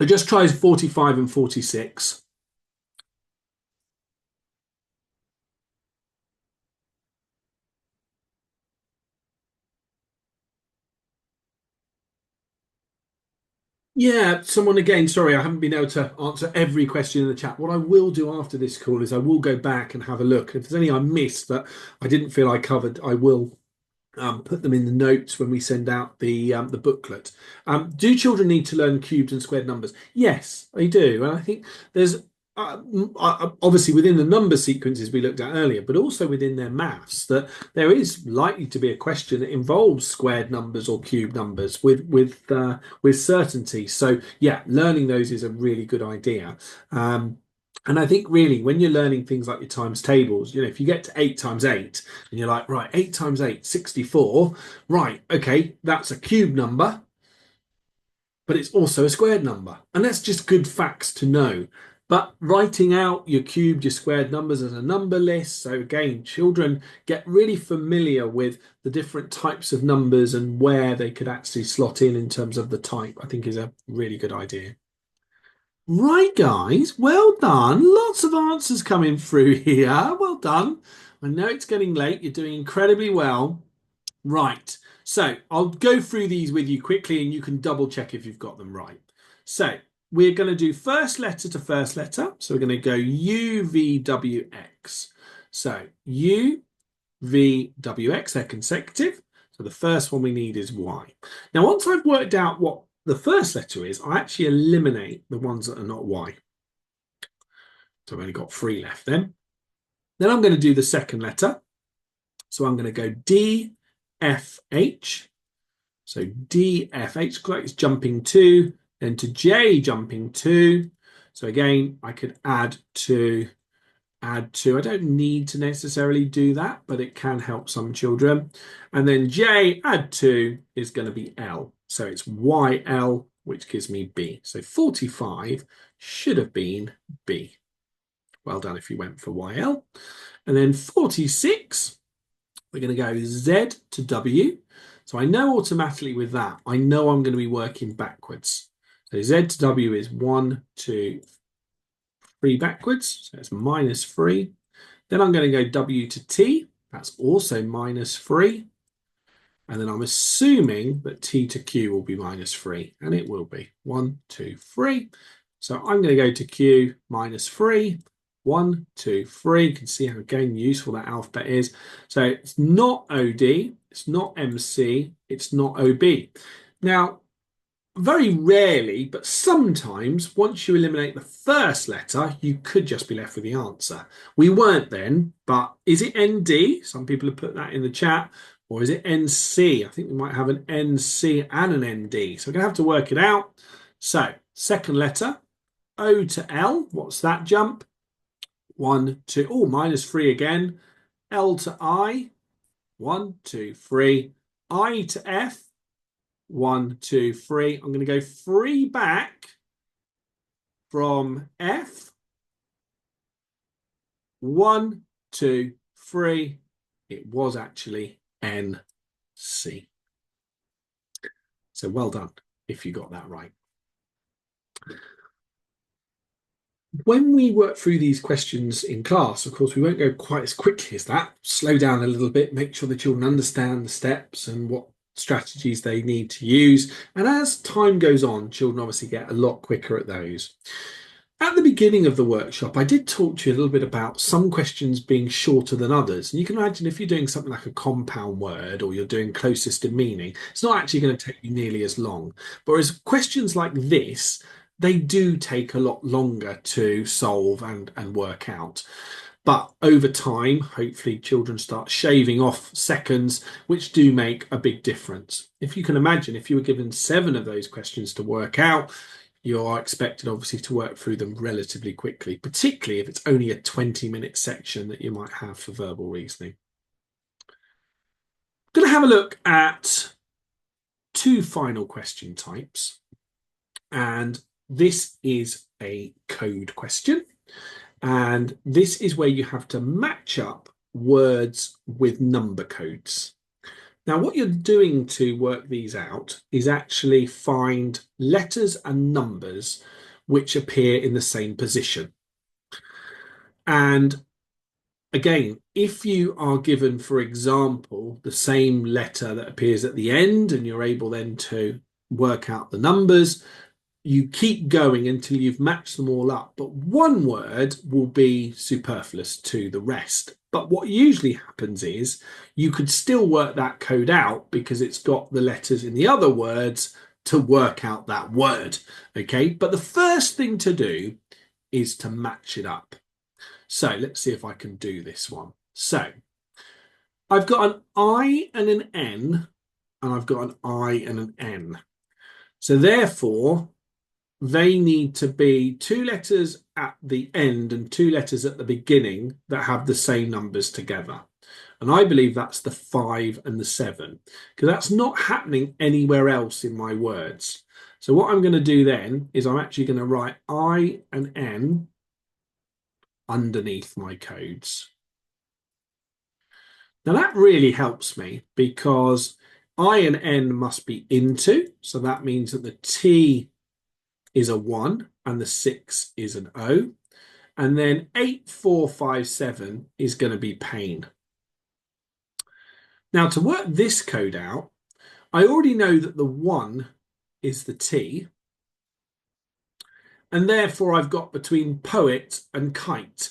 So just try 45 and 46. Yeah, someone again, sorry, I haven't been able to answer every question in the chat. What I will do after this call is I will go back and have a look. If there's any I missed that I didn't feel I covered, I will put them in the notes when we send out the booklet. Do children need to learn cubed and squared numbers? Yes, they do. And I think there's obviously within the number sequences we looked at earlier, but also within their maths, that there is likely to be a question that involves squared numbers or cube numbers with certainty. So yeah, learning those is a really good idea. And I think really when you're learning things like your times tables, if you get to 8 times 8 and you're like, right, 8 times 8, 64, right, okay, that's a cube number, but it's also a squared number. And that's just good facts to know. But writing out your cubed, your squared numbers as a number list. So again, children get really familiar with the different types of numbers and where they could actually slot in terms of the type, I think is a really good idea. Right, guys, well done. Lots of answers coming through here. Well done. I know it's getting late. You're doing incredibly well. Right, so I'll go through these with you quickly and you can double check if you've got them right. So we're going to do first letter to first letter. So we're going to go U, V, W, X. So U, V, W, X, they're consecutive. So the first one we need is Y. Now, once I've worked out what the first letter is, I actually eliminate the ones that are not Y. So I've only got 3 left then. Then I'm going to do the second letter. So I'm going to go D, F, H. So D, F, H, it's jumping 2. Then to J, jumping 2. So again, I could add 2. I don't need to necessarily do that, but it can help some children. And then J, add 2 is going to be L. So it's YL, which gives me B. So 45 should have been B. Well done if you went for YL. And then 46, we're going to go Z to W. So I know automatically with that, I know I'm going to be working backwards. So Z to W is 1, 2, 3 backwards. So it's -3. Then I'm going to go W to T. That's also -3. And then I'm assuming that T to Q will be -3. And it will be 1, 2, 3. So I'm going to go to Q -3. 1, 2, 3. You can see how, again, useful that alphabet is. So it's not OD. It's not MC. It's not OB. Now, very rarely, but sometimes, once you eliminate the first letter, you could just be left with the answer. We weren't then, but is it ND? Some people have put that in the chat. Or is it NC? I think we might have an NC and an ND. So we're going to have to work it out. So second letter, O to L. What's that jump? 1, 2. Oh, -3 again. L to I. 1, 2, 3. I to F. 1, 2, 3. I'm going to go 3 back from F. 1, 2, 3. It was actually NC. So well done if you got that right. When we work through these questions in class, of course, we won't go quite as quickly as that. Slow down a little bit, make sure the children understand the steps and what strategies they need to use. And as time goes on, children obviously get a lot quicker at those. At the beginning of the workshop, I did talk to you a little bit about some questions being shorter than others. And you can imagine if you're doing something like a compound word or you're doing closest in meaning, it's not actually going to take you nearly as long. Whereas questions like this, they do take a lot longer to solve and work out. But over time, hopefully children start shaving off seconds, which do make a big difference. If you can imagine, if you were given 7 of those questions to work out, you are expected obviously to work through them relatively quickly, particularly if it's only a 20-minute section that you might have for verbal reasoning. I'm going to have a look at 2 final question types. And this is a code question. And this is where you have to match up words with number codes. Now, what you're doing to work these out is actually find letters and numbers which appear in the same position. And again, if you are given, for example, the same letter that appears at the end and you're able then to work out the numbers, you keep going until you've matched them all up. But one word will be superfluous to the rest. But what usually happens is you could still work that code out because it's got the letters in the other words to work out that word. Okay, but the first thing to do is to match it up. So let's see if I can do this one. So I've got an I and an N, and I've got an I and an N. So therefore, they need to be 2 letters at the end and 2 letters at the beginning that have the same numbers together. And I believe that's the 5 and the 7, because that's not happening anywhere else in my words. So what I'm going to do then is I'm actually going to write I and N underneath my codes. Now that really helps me because I and N must be into, so that means that the T is a 1 and the 6 is an O. And then 8, 4, 5, 7 is going to be pain. Now to work this code out, I already know that the 1 is the T. And therefore I've got between poet and kite.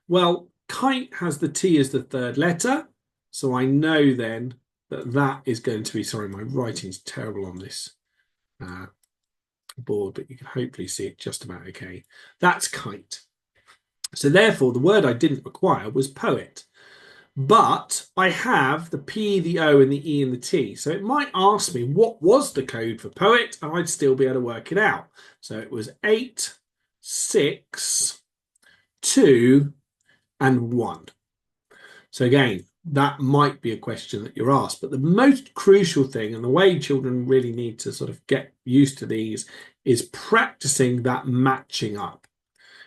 Well, kite has the T as the 3rd letter. So I know then that that is going to be, sorry, my writing's terrible on this board, but you can hopefully see it just about okay. That's kite. So therefore, the word I didn't require was poet. But I have the P, the O, and the E and the T. So it might ask me what was the code for poet, and I'd still be able to work it out. So it was 8, 6, 2, and 1. So again, that might be a question that you're asked. But the most crucial thing, and the way children really need to sort of get used to these, is practicing that matching up.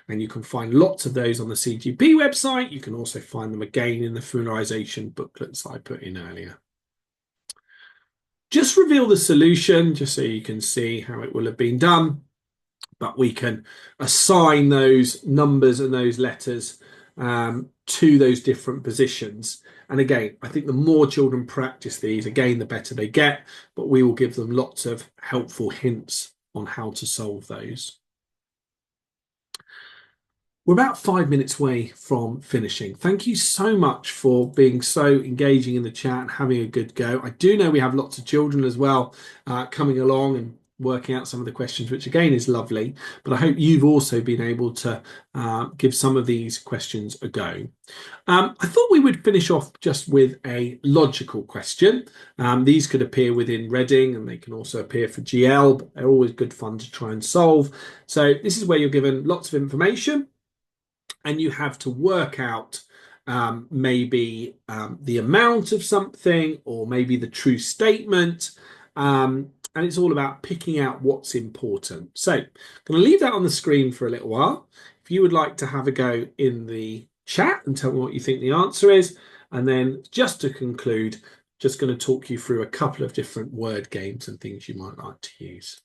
And you can find lots of those on the CGP website. You can also find them again in the familiarization booklets that I put in earlier. Just reveal the solution, just so you can see how it will have been done. But we can assign those numbers and those letters to those different positions. And again, I think the more children practice these, again, the better they get. But we will give them lots of helpful hints on how to solve those. We're about 5 minutes away from finishing. Thank you so much for being so engaging in the chat and having a good go. I do know we have lots of children as well coming along and working out some of the questions, which again is lovely. But I hope you've also been able to give some of these questions a go. I thought we would finish off just with a logical question. These could appear within Reading and they can also appear for GL, but they're always good fun to try and solve. So this is where you're given lots of information, and you have to work out maybe the amount of something or maybe the true statement. And it's all about picking out what's important. So I'm going to leave that on the screen for a little while. If you would like to have a go in the chat and tell me what you think the answer is. And then just to conclude, just going to talk you through a couple of different word games and things you might like to use.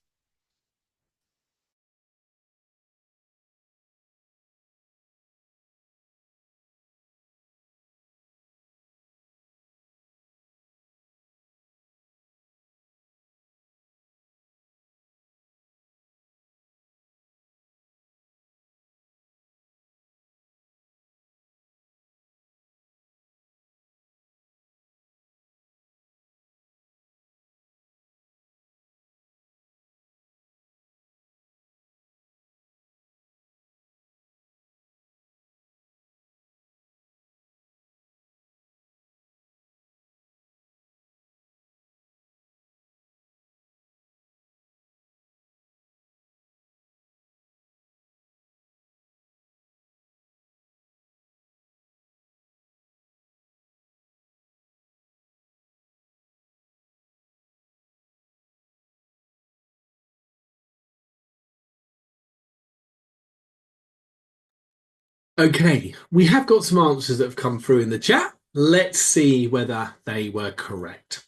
Okay, we have got some answers that have come through in the chat. Let's see whether they were correct.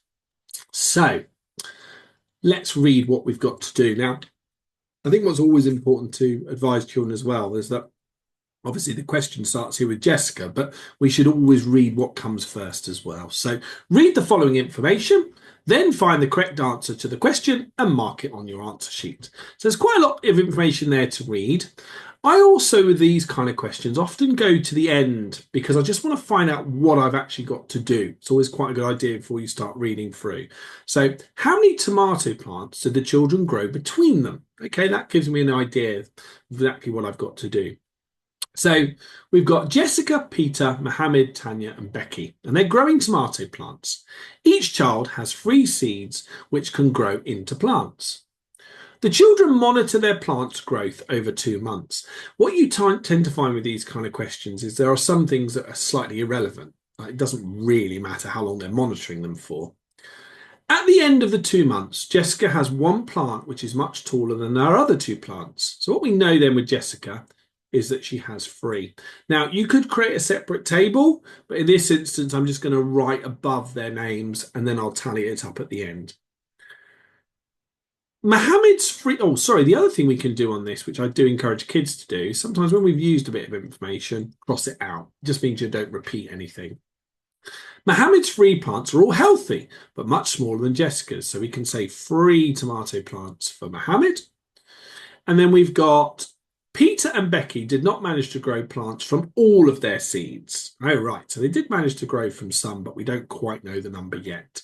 So let's read what we've got to do. Now, I think what's always important to advise children as well is that obviously the question starts here with Jessica, but we should always read what comes first as well. So read the following information, then find the correct answer to the question and mark it on your answer sheet. So there's quite a lot of information there to read. I also, with these kind of questions, often go to the end because I just want to find out what I've actually got to do. It's always quite a good idea before you start reading through. So how many tomato plants did the children grow between them? Okay, that gives me an idea of exactly what I've got to do. So we've got Jessica, Peter, Mohammed, Tanya, and Becky, and they're growing tomato plants. Each child has 3 seeds which can grow into plants. The children monitor their plants' growth over 2 months. What you tend to find with these kind of questions is there are some things that are slightly irrelevant. It doesn't really matter how long they're monitoring them for. At the end of the 2 months, Jessica has 1 plant which is much taller than our other 2 plants. So what we know then with Jessica is that she has 3. Now, you could create a separate table, but in this instance, I'm just going to write above their names and then I'll tally it up at the end. Mohammed's 3. Oh, sorry. The other thing we can do on this, which I do encourage kids to do, sometimes when we've used a bit of information, cross it out. It just means you don't repeat anything. Mohammed's 3 plants are all healthy, but much smaller than Jessica's. So we can say 3 tomato plants for Mohammed. And then we've got Peter and Becky did not manage to grow plants from all of their seeds. Oh, right. So they did manage to grow from some, but we don't quite know the number yet.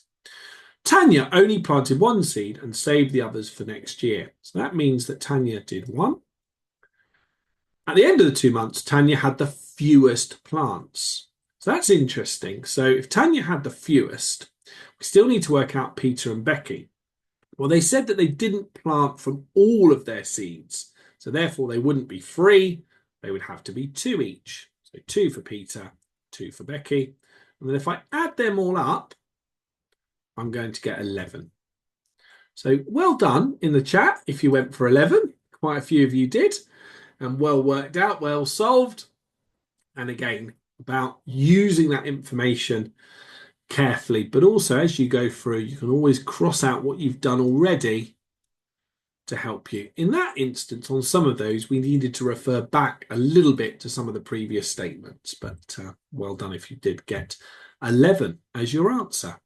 Tanya only planted 1 seed and saved the others for next year. So that means that Tanya did 1. At the end of the 2 months, Tanya had the fewest plants. So that's interesting. So if Tanya had the fewest, we still need to work out Peter and Becky. Well, they said that they didn't plant from all of their seeds. So therefore, they wouldn't be three. They would have to be two each. So two for Peter, two for Becky. And then if I add them all up, I'm going to get 11. So well done in the chat if you went for 11. Quite a few of you did. And well worked out, well solved. And again, about using that information carefully, but also as you go through, you can always cross out what you've done already to help you. In that instance, on some of those, we needed to refer back a little bit to some of the previous statements, but well done if you did get 11 as your answer.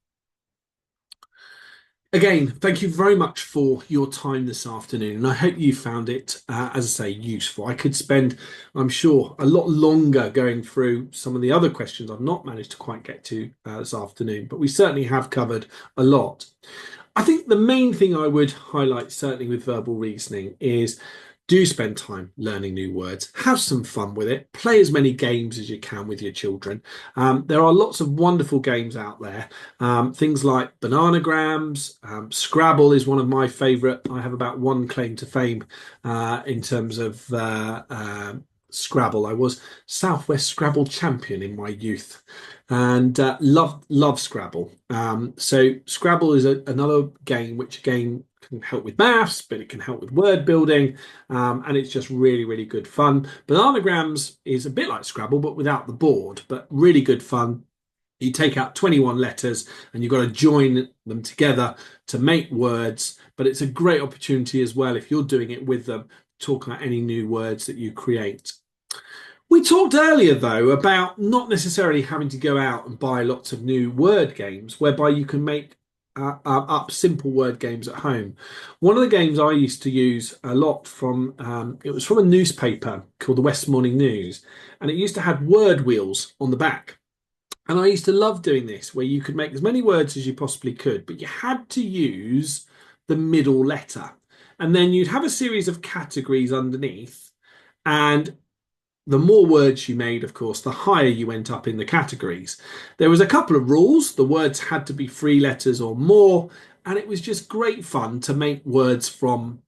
Again, thank you very much for your time this afternoon, and I hope you found it, as I say, useful. I could spend, I'm sure, a lot longer going through some of the other questions I've not managed to quite get to this afternoon, but we certainly have covered a lot. I think the main thing I would highlight, certainly with verbal reasoning, is do spend time learning new words, have some fun with it, play as many games as you can with your children. There are lots of wonderful games out there, things like Bananagrams, Scrabble is one of my favourite. I have about one claim to fame in terms of Scrabble. I was Southwest Scrabble champion in my youth and love Scrabble. So Scrabble is another game which again can help with maths, but it can help with word building, and it's just really, really good fun. Bananagrams is a bit like Scrabble, but without the board, but really good fun. You take out 21 letters and you've got to join them together to make words, but it's a great opportunity as well if you're doing it with them, talk about any new words that you create. We talked earlier, though, about not necessarily having to go out and buy lots of new word games, whereby you can make up simple word games at home. One of the games I used to use a lot from, it was from a newspaper called the West Morning News, and it used to have word wheels on the back. And I used to love doing this, where you could make as many words as you possibly could, but you had to use the middle letter. And then you'd have a series of categories underneath, and the more words you made, of course, the higher you went up in the categories. There was a couple of rules. The words had to be 3 letters or more, and it was just great fun to make words from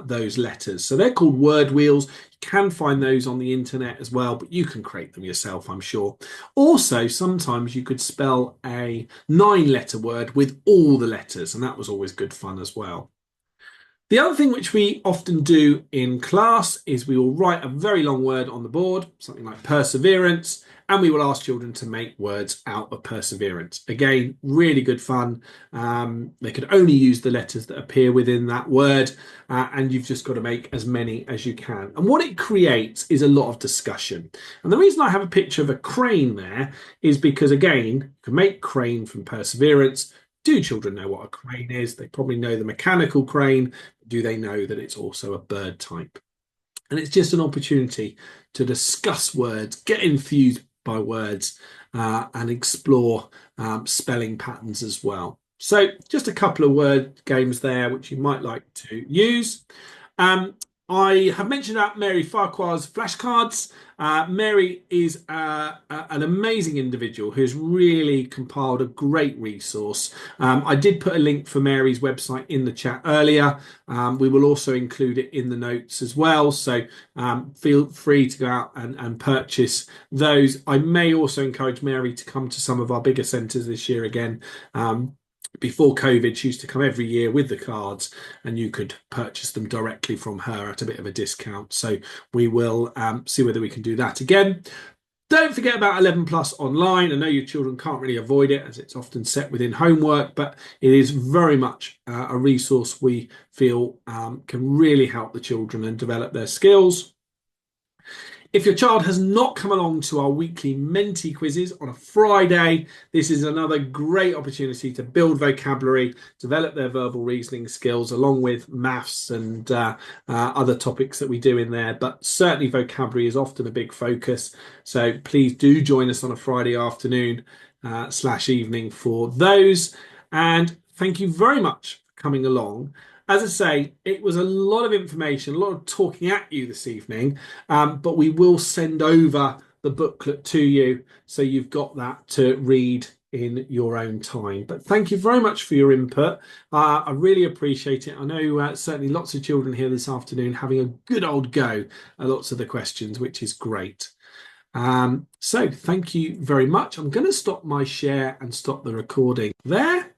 those letters. So they're called word wheels. You can find those on the internet as well, but you can create them yourself, I'm sure. Also, sometimes you could spell a 9-letter word with all the letters, and that was always good fun as well. The other thing which we often do in class is we will write a very long word on the board, something like perseverance, and we will ask children to make words out of perseverance. Again, really good fun. They could only use the letters that appear within that word, and you've just got to make as many as you can. And what it creates is a lot of discussion. And the reason I have a picture of a crane there is because, again, you can make crane from perseverance. Do children know what a crane is? They probably know the mechanical crane. Do they know that it's also a bird type? And it's just an opportunity to discuss words, get enthused by words, and explore spelling patterns as well. So just a couple of word games there, which you might like to use. I have mentioned about Mary Farquhar's flashcards. Mary is an amazing individual who's really compiled a great resource. I did put a link for Mary's website in the chat earlier. We will also include it in the notes as well. So feel free to go out and purchase those. I may also encourage Mary to come to some of our bigger centres this year again. Before COVID, she used to come every year with the cards, and you could purchase them directly from her at a bit of a discount. So we will see whether we can do that again. Don't forget about 11 Plus online. I know your children can't really avoid it as it's often set within homework, but it is very much a resource we feel can really help the children and develop their skills. If your child has not come along to our weekly Menti quizzes on a Friday, this is another great opportunity to build vocabulary, develop their verbal reasoning skills, along with maths and other topics that we do in there. But certainly vocabulary is often a big focus. So please do join us on a Friday afternoon / evening for those. And thank you very much for coming along. As I say, it was a lot of information, a lot of talking at you this evening, but we will send over the booklet to you, so you've got that to read in your own time. But thank you very much for your input. I really appreciate it. I know certainly lots of children here this afternoon having a good old go at lots of the questions, which is great. So thank you very much. I'm going to stop my share and stop the recording there.